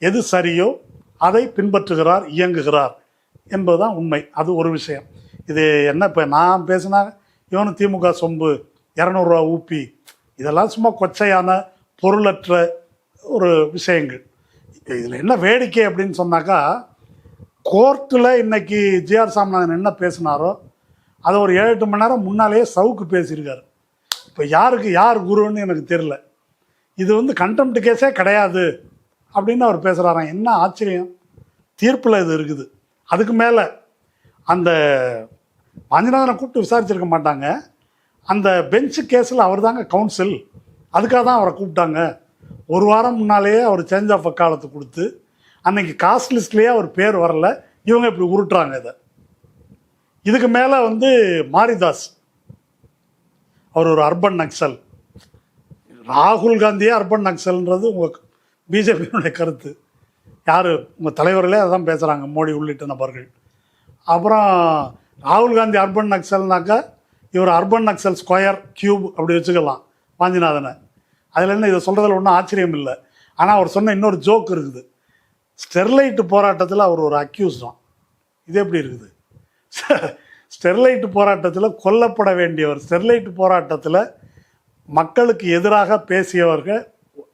எது சரியோ அதை பின்பற்றுகிறார், இயங்குகிறார் என்பதுதான் உண்மை. அது ஒரு விஷயம். இது என்ன, இப்போ நான் பேசினா இவனு திமுக சொம்பு, 200 ரூபா ஊப்பி, இதெல்லாம் சும்மா கொச்சையான பொருளற்ற ஒரு விஷயங்கள். இதில் என்ன வேடிக்கை அப்படின்னு சொன்னாக்கா, கோர்ட்டில் இன்னைக்கு ஜி.ஆர். சாமிநாதன் என்ன பேசினாரோ அதை ஒரு 7-8 மணி நேரம் முன்னாலேயே சவுக்கு பேசியிருக்காரு. இப்போ யாருக்கு யார் குருன்னு எனக்கு தெரியல. இது கண்டெம்ட் கேஸே கிடையாது அப்படின்னு அவர் பேசுகிறாராம். என்ன ஆச்சரியம்! தீர்ப்பில் இது இருக்குது. அதுக்கு மேலே அந்த வாஞ்சிநாதனை கூப்பிட்டு விசாரிச்சிருக்க மாட்டாங்க. அந்த பெஞ்சு கேஸில் அவர் தாங்க கவுன்சில், அதுக்காக தான் அவரை கூப்பிட்டாங்க. ஒரு வாரம் முன்னாலேயே அவர் சேஞ்ச் ஆஃப் வக்காலத்து கொடுத்து அன்னைக்கு காஸ்ட் லிஸ்ட்லேயே அவர் பேர் வரல. இவங்க இப்படி உருட்டுறாங்க இதை. இதுக்கு மேலே மாரிதாஸ், அவர் ஒரு அர்பன் நக்சல். ராகுல் காந்தியே அர்பன் நக்சல்ன்றது உங்கள் பிஜேபியினுடைய கருத்து. யார் உங்கள் தலைவர்களே அதான் பேசுகிறாங்க, மோடி உள்ளிட்ட நபர்கள். அப்புறம் ராகுல் காந்தி அர்பன் நக்சல்னாக்கா இவர் அர்பன் நக்சல் ஸ்கொயர் கியூப் அப்படி வச்சுக்கலாம். வாஞ்சிநாதனை. அதில் என்ன, இதை சொல்கிறதுல ஒன்றும் ஆச்சரியம் இல்லை. ஆனால் அவர் சொன்ன இன்னொரு ஜோக் இருக்குது. ஸ்டெர்லைட் போராட்டத்தில் அவர் ஒரு அக்யூஸ் தான். இது எப்படி இருக்குது? ஸ்டெர்லைட் போராட்டத்தில் கொல்லப்பட வேண்டியவர், ஸ்டெர்லைட் போராட்டத்தில் மக்களுக்கு எதிராக பேசியவர்கள்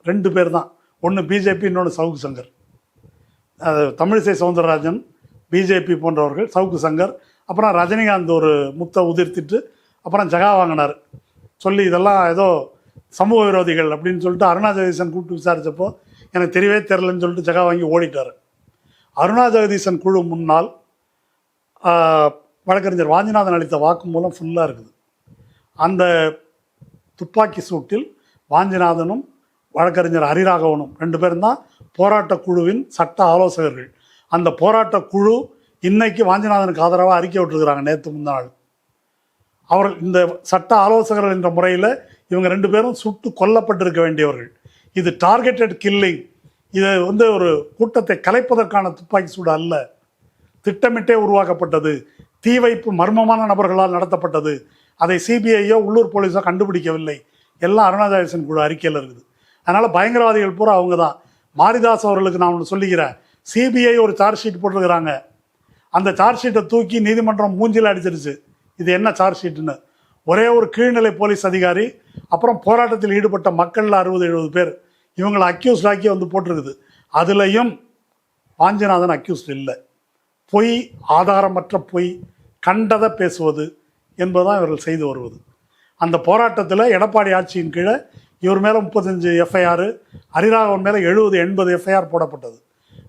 2 பேர் தான். ஒன்று பிஜேபி, இன்னொன்று சவுக்கு சங்கர். அது தமிழிசை சவுந்தரராஜன், பிஜேபி போன்றவர்கள், சவுக்கு சங்கர். அப்புறம் ரஜினிகாந்த் ஒரு முத்தை உதிர்த்திட்டு அப்புறம் ஜகா வாங்கினார் சொல்லி இதெல்லாம் ஏதோ சமூக விரோதிகள் அப்படின்னு சொல்லிட்டு அருணா ஜெகதீசன் கூப்பிட்டு விசாரித்தப்போ எனக்கு தெரியவே தெரிலன்னு சொல்லிட்டு ஜகா வாங்கி ஓடிட்டார். அருணா ஜெகதீசன் குழு முன்னால் வழக்கறிஞர் வாஞ்சிநாதன் அளித்த வாக்குமூலம் ஃபுல்லாக இருக்குது. அந்த துப்பாக்கி சூட்டில் வாஞ்சிநாதனும் வழக்கறிஞர் ஹரிராகவனும் 2 பேரும் தான் போராட்ட குழுவின் சட்ட ஆலோசகர்கள். அந்த போராட்ட குழு இன்னைக்கு வாஞ்சிநாதனுக்கு ஆதரவாக அறிக்கை விட்டுருக்குறாங்க. நேற்று முன்னாள் அவர்கள் இந்த சட்ட ஆலோசகர்கள் என்ற முறையில் இவங்க 2 பேரும் சுட்டு கொல்லப்பட்டிருக்க வேண்டியவர்கள். இது டார்கெட்டட் கில்லிங். இது வந்து ஒரு கூட்டத்தை கலைப்பதற்கான துப்பாக்கி சூடு அல்ல, திட்டமிட்டே உருவாக்கப்பட்டது, தீ வைப்பு மர்மமான நபர்களால் நடத்தப்பட்டது. அதை சிபிஐயோ உள்ளூர் போலீஸோ கண்டுபிடிக்கவில்லை. எல்லாம் அருணா ஜெகதீசன் குழு அறிக்கையில் இருக்குது. அதனால் பயங்கரவாதிகள் பூரா அவங்க தான். மாரிதாஸ் அவர்களுக்கு நான் ஒன்று சொல்லிக்கிறேன். சிபிஐ ஒரு சார்ஜ் ஷீட் போட்டிருக்கிறாங்க. அந்த சார்ஜ் ஷீட்டை தூக்கி நீதிமன்றம் மூஞ்சில் அடிச்சிருச்சு. இது என்ன சார்ஜ் ஷீட்டுன்னு. ஒரே ஒரு கீழ்நிலை போலீஸ் அதிகாரி, அப்புறம் போராட்டத்தில் ஈடுபட்ட மக்களில் 60-70 பேர் இவங்களை அக்யூஸ்டாக்கி வந்து போட்டிருக்குது. அதுலேயும் வாஞ்சிநாதன் அக்யூஸ்ட் இல்லை. பொய், ஆதாரமற்ற பொய், கண்டதை பேசுவது என்பதுதான் இவர்கள் செய்து வருவது. அந்த போராட்டத்தில் எடப்பாடி ஆட்சியின் கீழே இவர் மேலே 35 எஃப்ஐஆர், ஹரிராகவன் மேலே 70-80 எஃப்ஐஆர் போடப்பட்டது.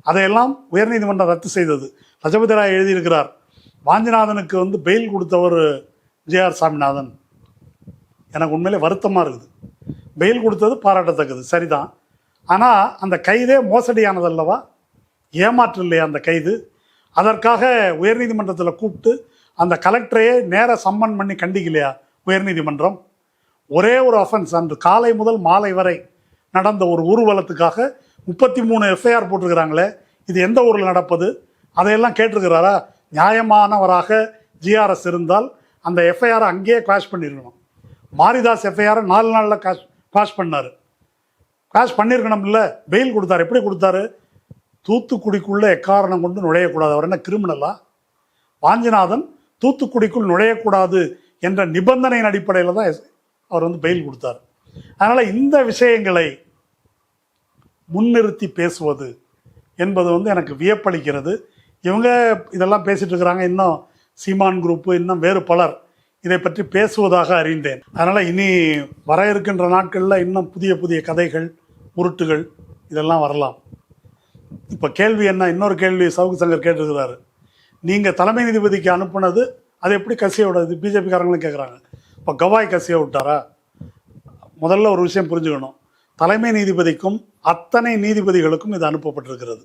அதையெல்லாம் உயர்நீதிமன்றம் ரத்து செய்தது. லஜபதி ராய் எழுதியிருக்கிறார், வாஞ்சிநாதனுக்கு வந்து பெயில் கொடுத்தவர் ஜேஆர் சாமிநாதன். எனக்கு உண்மையிலே வருத்தமாக இருக்குது. பெயில் கொடுத்தது பாராட்டத்தக்கது, சரிதான். ஆனால் அந்த கைதே மோசடியானதல்லவா, ஏமாற்று இல்லையா அந்த கைது? அதற்காக உயர்நீதிமன்றத்தில் கூப்பிட்டு அந்த கலெக்டரையே நேராக சம்மன் பண்ணி கண்டிக்கலையா உயர்நீதிமன்றம்? ஒரே ஒரு அஃபென்ஸ், அன்று காலை முதல் மாலை வரை நடந்த ஒரு ஊர்வலத்துக்காக 33 எஃப்ஐஆர் போட்டிருக்கிறாங்களே, இது எந்த ஊரில் நடப்பது? அதையெல்லாம் கேட்டிருக்கிறாரா? நியாயமானவராக ஜிஆர்எஸ் இருந்தால் அந்த எஃப்ஐஆரை அங்கேயே கிளாஷ் பண்ணியிருக்கணும். மாரிதாஸ் எஃப்ஐஆரை 4 நாளில் கிளாஷ் பண்ணார். கிளாஷ் பண்ணியிருக்கணும் இல்லை? பெயில் கொடுத்தாரு. எப்படி கொடுத்தாரு? தூத்துக்குடிக்குள்ளே எக்காரணம் கொண்டு நுழையக்கூடாது. அவர் என்ன கிரிமினலா? வாஞ்சிநாதன் தூத்துக்குடிக்குள் நுழையக்கூடாது என்ற நிபந்தனையின் அடிப்படையில் தான் அவர் வந்து பெயில் கொடுத்தார். அதனால் இந்த விஷயங்களை முன்னிறுத்தி பேசுவது என்பது வந்து எனக்கு வியப்பளிக்கிறது. இவங்க இதெல்லாம் பேசிட்டு இருக்கிறாங்க. இன்னும் சீமான் குரூப்பு, இன்னும் வேறு பலர் இதை பற்றி பேசுவதாக அறிந்தேன். அதனால் இனி வர இருக்கின்ற நாட்களில் இன்னும் புதிய புதிய கதைகள், உருட்டுகள் இதெல்லாம் வரலாம். இப்போ கேள்வி என்ன, இன்னொரு கேள்வி சவுக்கு சங்கர் கேட்டிருக்கிறாரு. நீங்கள் தலைமை நீதிபதிக்கு அனுப்புனது அது எப்படி கசிய விடாது? பிஜேபிக்காரங்களும் கேட்குறாங்க. இப்போ கவாய் கசிய விட்டாரா? முதல்ல ஒரு விஷயம் புரிஞ்சுக்கணும். தலைமை நீதிபதிக்கும் அத்தனை நீதிபதிகளுக்கும் இது அனுப்பப்பட்டிருக்கிறது.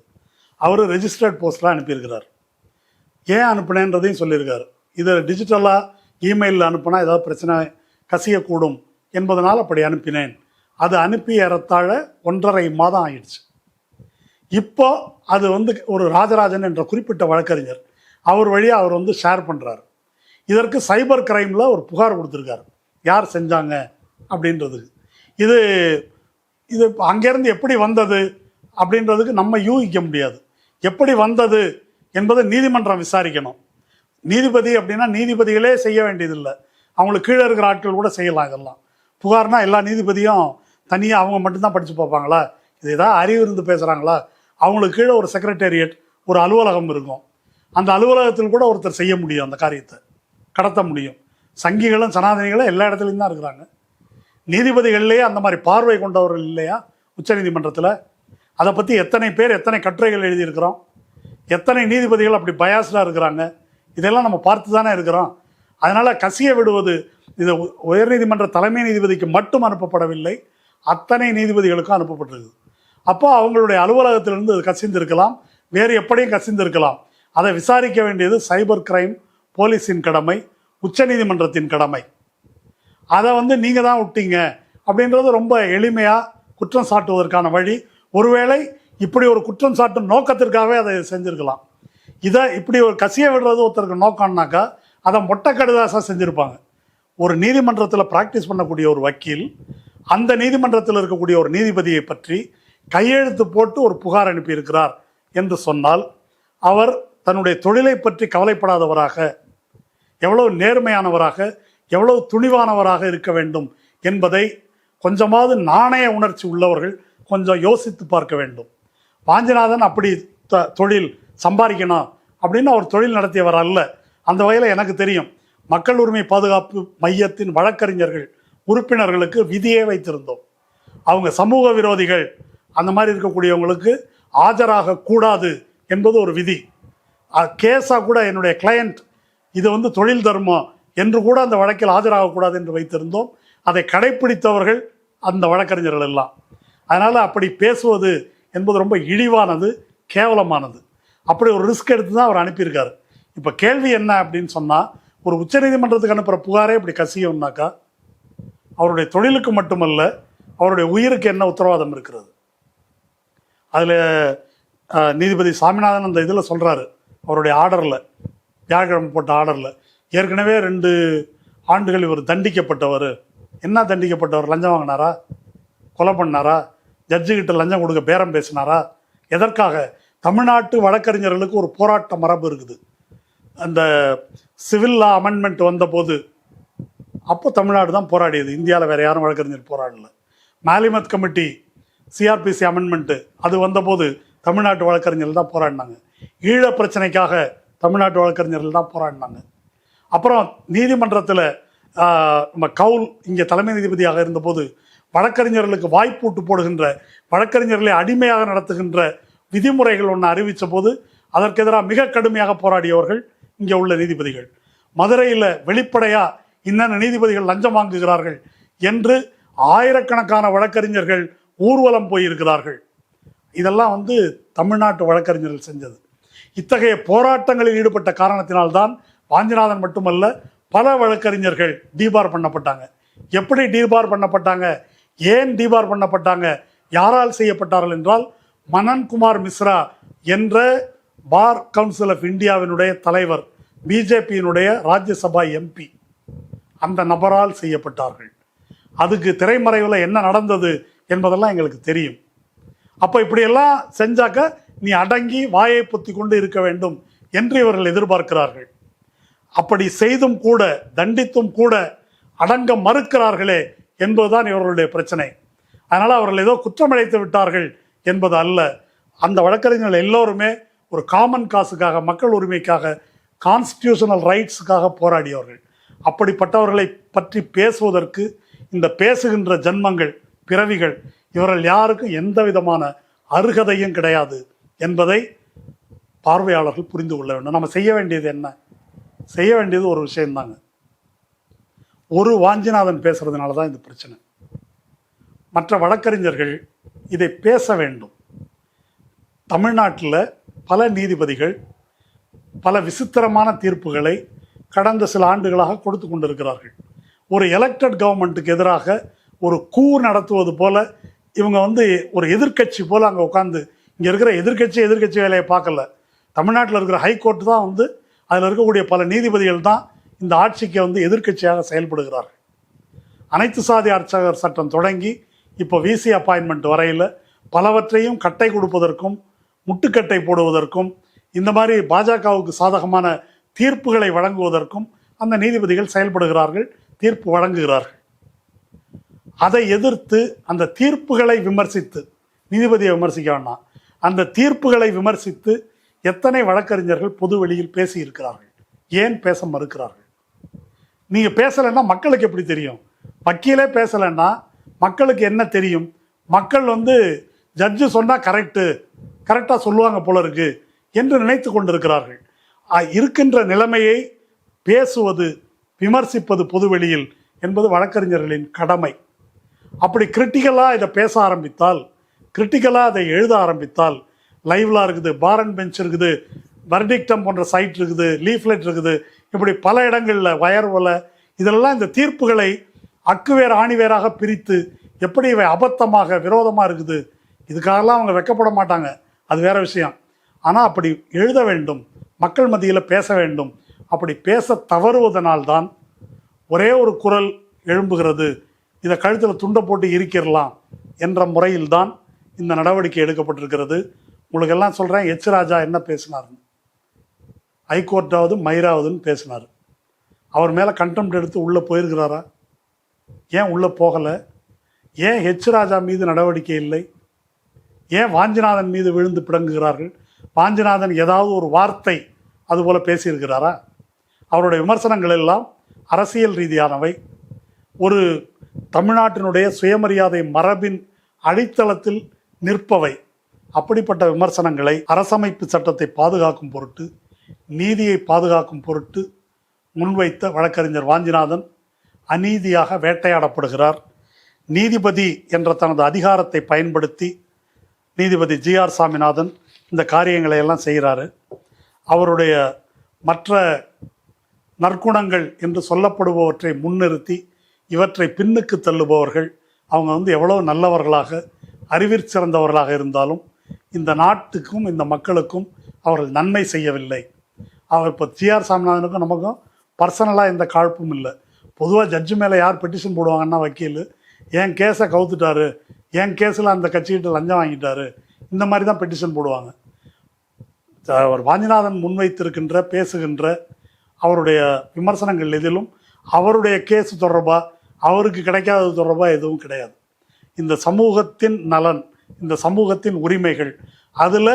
அவர் ரெஜிஸ்டர்ட் போஸ்டில் அனுப்பியிருக்கிறார். ஏன் அனுப்பினேன்றதையும் சொல்லியிருக்காரு. இதை டிஜிட்டலாக இமெயிலில் அனுப்பினா ஏதாவது பிரச்சனை கசியக்கூடும் என்பதனால் அப்படி அனுப்பினேன். அது அனுப்பி ஏறத்தாழ 1.5 மாதம் ஆயிடுச்சு. இப்போ அது வந்து ஒரு ராஜராஜன் என்ற குறிப்பிட்ட வழக்கறிஞர் அவர் வழியாக அவர் வந்து ஷேர் பண்ணுறாரு. இதற்கு சைபர் கிரைமில் ஒரு புகார் கொடுத்துருக்காரு, யார் செஞ்சாங்க அப்படின்றதுக்கு. இது இது அங்கேருந்து எப்படி வந்தது அப்படின்றதுக்கு நம்ம யூகிக்க முடியாது. எப்படி வந்தது என்பதை நீதிமன்றம் விசாரிக்கணும். நீதிபதி அப்படின்னா நீதிபதிகளே செய்ய வேண்டியதில்லை, அவங்களுக்கு கீழே இருக்கிற ஆட்கள் கூட செய்யலாம். இதெல்லாம் புகார்னா எல்லா நீதிபதியும் தனியாக அவங்க மட்டும்தான் படித்து பார்ப்பாங்களா? இது ஏதாவது அறிவு இருந்து பேசுகிறாங்களா? அவங்களுக்கு கீழே ஒரு செக்ரட்டேரியட், ஒரு அலுவலகம் இருக்கும். அந்த அலுவலகத்தில் கூட ஒருத்தர் செய்ய முடியும், அந்த காரியத்தை கடத்த முடியும். சங்கிகளும் சனாதனிகளும் எல்லா இடத்துலையும் தான் இருக்கிறாங்க. நீதிபதிகள்லேயே அந்த மாதிரி பார்வை கொண்டவர்கள் இல்லையா உச்சநீதிமன்றத்தில்? அதை பற்றி எத்தனை பேர் எத்தனை கட்டுரைகள் எழுதியிருக்கிறோம்? எத்தனை நீதிபதிகள் அப்படி பயாஸ்டாக இருக்கிறாங்க? இதெல்லாம் நம்ம பார்த்து தானே இருக்கிறோம். அதனால் கசிய விடுவது இது உயர்நீதிமன்ற தலைமை நீதிபதிக்கு மட்டும் அனுப்பப்படவில்லை, அத்தனை நீதிபதிகளுக்கும் அனுப்பப்பட்டிருக்கு. அப்போ அவங்களுடைய அலுவலகத்திலிருந்து அது கசிந்திருக்கலாம், வேறு எப்படியும் கசிந்திருக்கலாம். அதை விசாரிக்க வேண்டியது சைபர் கிரைம் போலீஸின் கடமை, உச்சநீதிமன்றத்தின் கடமை. அதை வந்து நீங்கள் தான் விட்டீங்க அப்படின்றது ரொம்ப எளிமையாக குற்றம் சாட்டுவதற்கான வழி. ஒருவேளை இப்படி ஒரு குற்றம் சாட்டும் நோக்கத்திற்காகவே அதை செஞ்சுருக்கலாம். இதை இப்படி ஒரு கசிய விடுறது ஒருத்தருக்கு நோக்கம்னாக்கா அதை மொட்டை கடுதாசாக செஞ்சுருப்பாங்க. ஒரு நீதிமன்றத்தில் ப்ராக்டிஸ் பண்ணக்கூடிய ஒரு வக்கீல் அந்த நீதிமன்றத்தில் இருக்கக்கூடிய ஒரு நீதிபதியை பற்றி கையெழுத்து போட்டு ஒரு புகார் அனுப்பியிருக்கிறார் என்று சொன்னால் அவர் தன்னுடைய தொழிலை பற்றி கவலைப்படாதவராக, எவ்வளவு நேர்மையானவராக, எவ்வளவு துணிவானவராக இருக்க வேண்டும் என்பதை கொஞ்சமாவது நாணய உணர்ச்சி உள்ளவர்கள் கொஞ்சம் யோசித்து பார்க்க வேண்டும். வாஞ்சிநாதன் அப்படி தொழில் சம்பாதிக்கணும் அப்படின்னு அவர் தொழில் நடத்தியவர் அல்ல. அந்த வகையில் எனக்கு தெரியும், மக்கள் உரிமை பாதுகாப்பு மையத்தின் வழக்கறிஞர்கள் உறுப்பினர்களுக்கு விதியே வைத்திருந்தோம். அவங்க சமூக விரோதிகள் அந்த மாதிரி இருக்கக்கூடியவங்களுக்கு ஆஜராக கூடாது என்பது ஒரு விதி. கேஸாக கூட என்னுடைய கிளையண்ட் இது தொழில் தர்மம் என்று கூட அந்த வழக்கில் ஆஜராகக்கூடாது என்று வைத்திருந்தோம். அதை கடைப்பிடித்தவர்கள் அந்த வழக்கறிஞர்கள் எல்லாம். அதனால் அப்படி பேசுவது என்பது ரொம்ப இழிவானது, கேவலமானது. அப்படி ஒரு ரிஸ்க் எடுத்து தான் அவர் அனுப்பியிருக்காரு. இப்போ கேள்வி என்ன அப்படின்னு சொன்னால், ஒரு உச்சநீதிமன்றத்துக்கு அனுப்புகிற புகாரே இப்படி கசியும்னாக்கா அவருடைய தொழிலுக்கு மட்டுமல்ல, அவருடைய உயிருக்கு என்ன உத்தரவாதம் இருக்கிறது? அதில் நீதிபதி சாமிநாதன் அந்த இதில் சொல்கிறாரு, அவருடைய ஆர்டரில், வியாழக்கிழமை போட்ட ஆர்டரில், ஏற்கனவே 2 ஆண்டுகள் இவர் தண்டிக்கப்பட்டவர். என்ன தண்டிக்கப்பட்டவர்? லஞ்சம் வாங்கினாரா? கொலை பண்ணாரா? ஜட்ஜுக்கிட்ட லஞ்சம் கொடுக்க பேரம் பேசினாரா? எதற்காக? தமிழ்நாட்டு வழக்கறிஞர்களுக்கு ஒரு போராட்ட மரபு இருக்குது. அந்த சிவில் லா அமெண்ட்மெண்ட் வந்தபோது அப்போ தமிழ்நாடு தான் போராடியது, இந்தியாவில் வேறு யாரும் வழக்கறிஞர் போராடல. மாலிமத் கமிட்டி சிஆர்பிசி அமெண்ட்மெண்ட்டு அது வந்தபோது தமிழ்நாட்டு வழக்கறிஞர்கள் தான் போராடினாங்க. ஈழ பிரச்சனைக்காக தமிழ்நாட்டு வழக்கறிஞர்கள் தான் போராடினாங்க. அப்புறம் நீதிமன்றத்தில் நம்ம கவுல் இங்கே தலைமை நீதிபதியாக இருந்தபோது வழக்கறிஞர்களுக்கு வாய்ப்பூட்டு போடுகின்ற, வழக்கறிஞர்களை அடிமையாக நடத்துகின்ற விதிமுறைகள் ஒன்று அறிவித்த போது அதற்கு எதிராக மிக கடுமையாக போராடியவர்கள் இங்கே உள்ள நீதிபதிகள். மதுரையில் வெளிப்படையாக இன்னென்ன நீதிபதிகள் லஞ்சம் வாங்குகிறார்கள் என்று ஆயிரக்கணக்கான வழக்கறிஞர்கள் ஊர்வலம் போயிருக்கிறார்கள். இதெல்லாம் தமிழ்நாட்டு வழக்கறிஞர்கள் செஞ்சது. இத்தகைய போராட்டங்களில் ஈடுபட்ட காரணத்தினால்தான் வாஞ்சிநாதன் மட்டுமல்ல, பல வழக்கறிஞர்கள் டீபார் பண்ணப்பட்டாங்க. எப்படி டீபார் பண்ணப்பட்டாங்க? ஏன் டீபார் பண்ணப்பட்டாங்க? யாரால் செய்யப்பட்டார்கள் என்றால், மனன்குமார் மிஸ்ரா என்ற பார் கவுன்சில் ஆஃப் இந்தியாவினுடைய தலைவர், பிஜேபியினுடைய ராஜ்யசபா எம்பி, அந்த நபரால் செய்யப்பட்டார்கள். அதுக்கு திரைமறைவில் என்ன நடந்தது என்பதெல்லாம் எங்களுக்கு தெரியும். அப்போ இப்படியெல்லாம் செஞ்சாக்க நீ அடங்கி வாயை பொத்தி கொண்டு இருக்க வேண்டும் என்று இவர்கள் எதிர்பார்க்கிறார்கள். அப்படி செய்தும் கூட, தண்டித்தும் கூட அடங்க மறுக்கிறார்களே என்பதுதான் இவர்களுடைய பிரச்சனை. அதனால் அவர்கள் ஏதோ குற்றமடைத்து விட்டார்கள் என்பது அல்ல. அந்த வழக்கறிஞர்கள் எல்லோருமே ஒரு காமன் காசுக்காக, மக்கள் உரிமைக்காக, கான்ஸ்டிடியூஷனல் ரைட்ஸுக்காக போராடியவர்கள். அப்படிப்பட்டவர்களை பற்றி பேசுவதற்கு இந்த பேசுகின்ற ஜன்மங்கள், பிறவிகள், இவர்கள் யாருக்கும் எந்த விதமான அருகதையும் கிடையாது என்பதை பார்வையாளர்கள் புரிந்து கொள்ள வேண்டும். நம்ம செய்ய வேண்டியது என்ன? செய்ய வேண்டியது ஒரு விஷயம்தாங்க. ஒரு வாஞ்சிநாதன் பேசுறதுனால தான் இந்த பிரச்சனை. மற்ற வழக்கறிஞர்கள் இதை பேச வேண்டும். தமிழ்நாட்டில் பல நீதிபதிகள் பல விசித்திரமான தீர்ப்புகளை கடந்த சில ஆண்டுகளாக கொடுத்து கொண்டிருக்கிறார்கள். ஒரு எலெக்டட் கவர்மெண்ட்டுக்கு எதிராக ஒரு கூ நடத்துவது போல இவங்க ஒரு எதிர்க்கட்சி போல் அங்கே உட்காந்து, இங்கே இருக்கிற எதிர்க்கட்சி வேலையை பார்க்கல. தமிழ்நாட்டில் இருக்கிற ஹைகோர்ட் தான் அதில் இருக்கக்கூடிய பல நீதிபதிகள் தான் இந்த ஆட்சிக்கு எதிர்க்கட்சியாக செயல்படுகிறார்கள். அனைத்து சாதி அர்ச்சகர் சட்டம் தொடங்கி இப்போ விசி அப்பாயின்மெண்ட் வரையில் பலவற்றையும் கட்டை கொடுப்பதற்கும் முட்டுக்கட்டை போடுவதற்கும் இந்த மாதிரி பாஜகவுக்கு சாதகமான தீர்ப்புகளை வழங்குவதற்கும் அந்த நீதிபதிகள் செயல்படுகிறார்கள், தீர்ப்பு வழங்குகிறார்கள். அதை எதிர்த்து அந்த தீர்ப்புகளை விமர்சித்து, நீதிபதியை விமர்சிக்க வேண்டாம், அந்த தீர்ப்புகளை விமர்சித்து எத்தனை வழக்கறிஞர்கள் பொது வெளியில் பேசியிருக்கிறார்கள்? ஏன் பேச மறுக்கிறார்கள்? நீங்கள் பேசலைன்னா மக்களுக்கு எப்படி தெரியும்? வக்கீலே பேசலைன்னா மக்களுக்கு என்ன தெரியும்? மக்கள் ஜட்ஜு சொன்னால் கரெக்டாக சொல்லுவாங்க போல இருக்கு என்று நினைத்து கொண்டிருக்கிறார்கள். இருக்கின்ற நிலைமையை பேசுவது, விமர்சிப்பது பொதுவெளியில் என்பது வழக்கறிஞர்களின் கடமை. அப்படி கிரிட்டிக்கலாக இதை பேச ஆரம்பித்தால், கிரிட்டிக்கலாக அதை எழுத ஆரம்பித்தால், லைவ்லாம் இருக்குது, பார் அண்ட் பெஞ்ச் இருக்குது, வர்டிக்டம் போன்ற சைட் இருக்குது, லீஃப்லெட் இருக்குது, இப்படி பல இடங்களில் வயர்வலை, இதெல்லாம் இந்த தீர்ப்புகளை அக்குவேர் ஆணிவேராக பிரித்து எப்படி இவை அபத்தமாக விரோதமாக இருக்குது, இதுக்காகலாம் அவங்க வெக்கப்பட மாட்டாங்க, அது வேற விஷயம். ஆனால் அப்படி எழுத வேண்டும், மக்கள் மத்தியில் பேச வேண்டும். அப்படி பேச தவறுவதனால்தான் ஒரே ஒரு குரல் எழும்புகிறது. இதை கழுத்தில் துண்டை போட்டு இருக்கிறலாம் என்ற முறையில்தான் இந்த நடவடிக்கை எடுக்கப்பட்டிருக்கிறது. உங்களுக்கு எல்லாம் சொல்கிறேன், எச் ராஜா என்ன பேசினார்னு. ஹைகோர்ட்டாவது மயிராவதுன்னு பேசினார். அவர் மேலே கண்டெம்ட் எடுத்து உள்ளே போயிருக்கிறாரா? ஏன் உள்ளே போகலை? ஏன் எச் ராஜா மீது நடவடிக்கை இல்லை? ஏன் வாஞ்சிநாதன் மீது விழுந்து பிடங்குகிறார்கள்? வாஞ்சிநாதன் ஏதாவது ஒரு வார்த்தை அதுபோல் பேசியிருக்கிறாரா? அவருடைய விமர்சனங்கள் எல்லாம் அரசியல் ரீதியானவை, ஒரு தமிழ்நாட்டினுடைய சுயமரியாதை மரபின் அடித்தளத்தில் நிற்பவை. அப்படிப்பட்ட விமர்சனங்களை அரசமைப்பு சட்டத்தை பாதுகாக்கும் பொருட்டு, நீதியை பாதுகாக்கும் பொருட்டு முன்வைத்த வழக்கறிஞர் வாஞ்சிநாதன் அநீதியாக வேட்டையாடப்படுகிறார். நீதிபதி என்ற தனது அதிகாரத்தை பயன்படுத்தி நீதிபதி ஜி.ஆர். சாமிநாதன் இந்த காரியங்களை எல்லாம் செய்கிறாரு. அவருடைய மற்ற நற்குணங்கள் என்று சொல்லப்படுபவற்றை முன்னிறுத்தி இவற்றை பின்னுக்கு தள்ளுபவர்கள் அவங்க எவ்வளோ நல்லவர்களாக அறிவிற் சிறந்தவர்களாக இருந்தாலும் இந்த நாட்டுக்கும் இந்த மக்களுக்கும் அவர்கள் நன்மை செய்யவில்லை. அவர் இப்போ ஜி.ஆர். சாமிநாதனுக்கும் நமக்கும் பர்சனலாக எந்த காழ்ப்பும் இல்லை. பொதுவாக ஜட்ஜு மேலே யார் பெட்டிஷன் போடுவாங்கன்னா வக்கீல், என் கேஸை கவுத்துட்டாரு, என் கேஸில் அந்த கட்சிக்கிட்ட லஞ்சம் வாங்கிட்டாரு, இந்த மாதிரி தான் பெட்டிஷன் போடுவாங்க. அவர் வாஞ்சிநாதன் முன்வைத்திருக்கின்ற பேசுகின்ற அவருடைய விமர்சனங்கள் எதிலும் அவருடைய கேஸ் தொடர்பாக அவருக்கு கிடைக்காதது தொடர்பாக எதுவும் கிடையாது. இந்த சமூகத்தின் நலன், இந்த சமூகத்தின் உரிமைகள், அதில்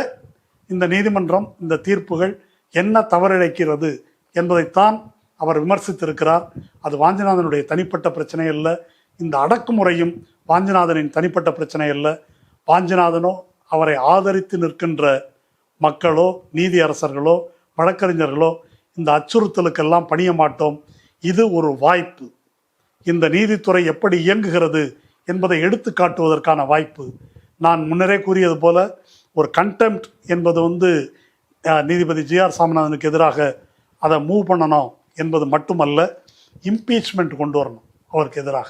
இந்த நீதிமன்றம் இந்த தீர்ப்புகள் என்ன தவறிழைக்கிறது என்பதைத்தான் அவர் விமர்சித்திருக்கிறார். அது வாஞ்சிநாதனுடைய தனிப்பட்ட பிரச்சனை அல்ல. இந்த அடக்குமுறையும் வாஞ்சிநாதனின் தனிப்பட்ட பிரச்சனை அல்ல. வாஞ்சிநாதனோ அவரை ஆதரித்து நிற்கின்ற மக்களோ நீதி அரசர்களோ வழக்கறிஞர்களோ இந்த அச்சுறுத்தலுக்கெல்லாம் பணிய மாட்டோம். இது ஒரு வாய்ப்பு. இந்த நீதித்துறை எப்படி இயங்குகிறது என்பதை எடுத்து காட்டுவதற்கான வாய்ப்பு. நான் முன்னரே கூறியது போல ஒரு கண்டெம்ட் என்பது நீதிபதி ஜி.ஆர். சாமிநாதனுக்கு எதிராக அதை மூவ் பண்ணணும் என்பது மட்டுமல்ல, இம்பீச்மெண்ட் கொண்டு வரணும் அவருக்கு எதிராக.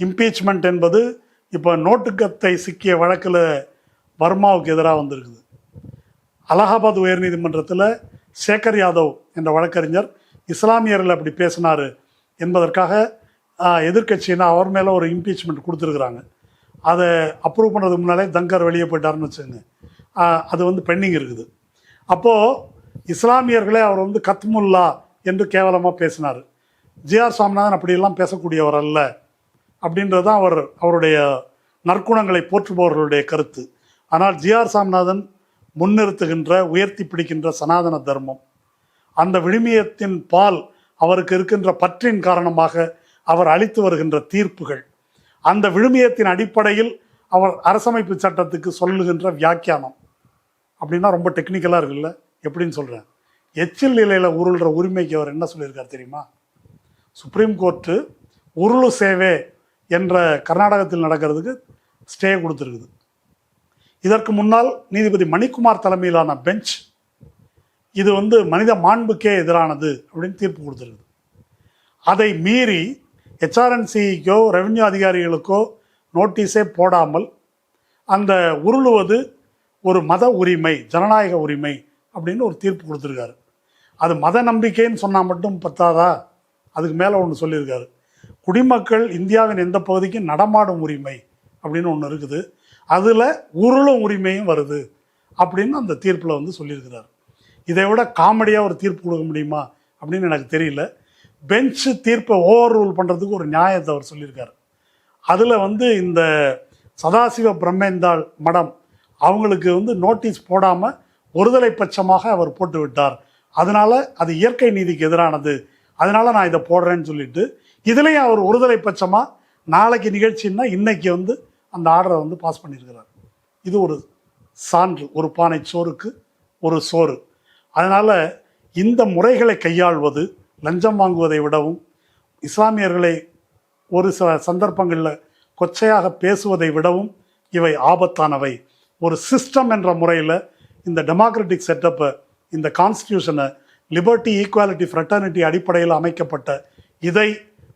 இம்பீச்மெண்ட் என்பது இப்போ நோட்டுக்கத்தை சிக்கிய வழக்கில் வர்மாவுக்கு எதிராக வந்திருக்குது. அலகாபாத் உயர்நீதிமன்றத்தில் சேகர் யாதவ் என்ற வழக்கறிஞர் இஸ்லாமியர்கள் அப்படி பேசினார் என்பதற்காக எதிர்கட்சின்னா அவர் மேலே ஒரு இம்பீச்மெண்ட் கொடுத்துருக்குறாங்க. அதை அப்ரூவ் பண்ணுறதுக்கு முன்னாலே தங்கர் வெளியே போயிட்டாருன்னு வச்சுங்க. அது பெண்டிங் இருக்குது. அப்போது இஸ்லாமியர்களே அவர் கத்முல்லா என்று கேவலமாக பேசினார். ஜி.ஆர். சாமிநாதன் அப்படியெல்லாம் பேசக்கூடியவர் அல்ல அப்படின்றது தான் அவருடைய நற்குணங்களை போற்றுபவர்களுடைய கருத்து. ஆனால் ஜி.ஆர். சாமிநாதன் முன்னிறுத்துகின்ற உயர்த்தி பிடிக்கின்ற சனாதன தர்மம், அந்த விழுமியத்தின் பால் அவருக்கு இருக்கின்ற பற்றின் காரணமாக அவர் அளித்து வருகின்ற தீர்ப்புகள், அந்த விழுமியத்தின் அடிப்படையில் அவர் அரசமைப்பு சட்டத்துக்கு சொல்லுகின்ற வியாக்கியானம் அப்படின்னா ரொம்ப டெக்னிக்கலாக இருக்குல்ல. எப்படின்னு சொல்கிறேன், எச்சில் நிலையில் உருள்ற உரிமைக்கு அவர் என்ன சொல்லியிருக்கார் தெரியுமா? சுப்ரீம் கோர்ட்டு உருளு சேவை என்ற கர்நாடகத்தில் நடக்கிறதுக்கு ஸ்டே கொடுத்துருக்குது. இதற்கு முன்னால் நீதிபதி மணிக்குமார் தலைமையிலான பெஞ்ச் இது மனித மாண்புக்கே எதிரானது அப்படின்னு தீர்ப்பு கொடுத்துருக்குது. அதை மீறி ஹெச்ஆர்என்சிக்கோ ரெவென்யூ அதிகாரிகளுக்கோ நோட்டீஸே போடாமல் அந்த உருளுவது ஒரு மத உரிமை, ஜனநாயக உரிமை அப்படின்னு ஒரு தீர்ப்பு கொடுத்துருக்காரு. அது மத நம்பிக்கைன்னு சொன்னால் மட்டும் பத்தாதா, அதுக்கு மேலே ஒன்று சொல்லியிருக்காரு. குடிமக்கள் இந்தியாவின் எந்த பகுதிக்கும் நடமாடும் உரிமை அப்படின்னு ஒன்று இருக்குது, அதில் உருளும் உரிமையும் வருது அப்படின்னு அந்த தீர்ப்பில் சொல்லியிருக்கிறார். இதை விட காமெடியாக ஒரு தீர்ப்பு கொடுக்க முடியுமா அப்படின்னு எனக்கு தெரியல. பெஞ்சு தீர்ப்பை ஓவர் ரூல் பண்ணுறதுக்கு ஒரு நியாயத்தை அவர் சொல்லியிருக்கார். அதில் இந்த சதாசிவ பிரம்மேந்தாள் மடம் அவங்களுக்கு நோட்டீஸ் போடாமல் ஒருதலை பட்சமாக அவர் போட்டு விட்டார். அதனால் அது இயற்கை நீதிக்கு எதிரானது, அதனால் நான் இதை போடுறேன்னு சொல்லிட்டு இதுலேயும் அவர் ஒருதலை பட்சமாக நாளைக்கு நிகழ்ச்சின்னா இன்னைக்கு அந்த ஆர்டரை பாஸ் பண்ணியிருக்கிறார். இது ஒரு சான்று, ஒரு பானை சோறுக்கு ஒரு சோறு. அதனால் இந்த முறைகளை கையாள்வது, லஞ்சம் வாங்குவதை விடவும் இஸ்லாமியர்களை ஒரு சில சந்தர்ப்பங்களில் கொச்சையாக பேசுவதை விடவும் இவை ஆபத்தானவை. ஒரு சிஸ்டம் என்ற முறையில் இந்த டெமோக்ராட்டிக் செட்டப்பை, இந்த கான்ஸ்டியூஷனை, லிபர்ட்டி, ஈக்குவாலிட்டி, ஃப்ரெட்டர்னிட்டி அடிப்படையில் அமைக்கப்பட்ட இதை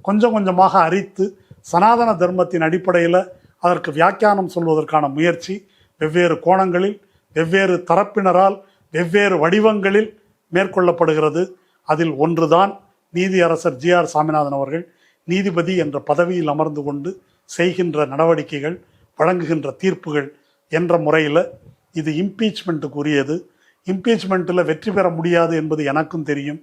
கொஞ்சம் கொஞ்சமாக அரித்து சனாதன தர்மத்தின் அடிப்படையில் அதற்கு வியாக்கியானம் சொல்வதற்கான முயற்சி வெவ்வேறு கோணங்களில், வெவ்வேறு தரப்பினரால், வெவ்வேறு வடிவங்களில் மேற்கொள்ளப்படுகிறது. அதில் ஒன்றுதான் நீதியரசர் ஜி.ஆர். சாமிநாதன் அவர்கள் நீதிபதி என்ற பதவியில் அமர்ந்து கொண்டு செய்கின்ற நடவடிக்கைகள், வழங்குகின்ற தீர்ப்புகள் என்ற முறையில் இது இம்பீச்மெண்ட்டுக்கு உரியது. இம்பீச்மெண்ட்டில் வெற்றி பெற முடியாது என்பது எனக்கும் தெரியும்.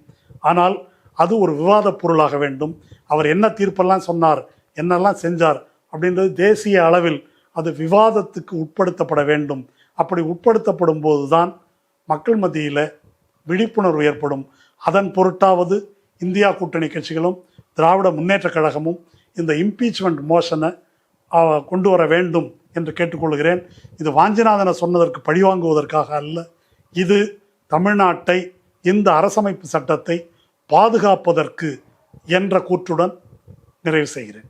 ஆனால் அது ஒரு விவாத பொருளாக வேண்டும். அவர் என்ன தீர்ப்பெல்லாம் சொன்னார், என்னெல்லாம் செஞ்சார் அப்படின்றது தேசிய அளவில் அது விவாதத்துக்கு உட்படுத்தப்பட வேண்டும். அப்படி உட்படுத்தப்படும் போது தான் மக்கள் மத்தியில் விழிப்புணர்வு ஏற்படும். அதன் பொருட்டாவது இந்தியா கூட்டணி கட்சிகளும் திராவிட முன்னேற்றக் கழகமும் இந்த இம்பீச்மெண்ட் மோஷனை கொண்டு வர வேண்டும் என்று கேட்டுக்கொள்கிறேன். இது வாஞ்சிநாதனை சொன்னதற்கு பழிவாங்குவதற்காக அல்ல. இது தமிழ்நாட்டை, இந்த அரசமைப்பு சட்டத்தை பாதுகாப்பதற்கு என்ற கூற்றுடன் நிறைவு செய்கிறேன்.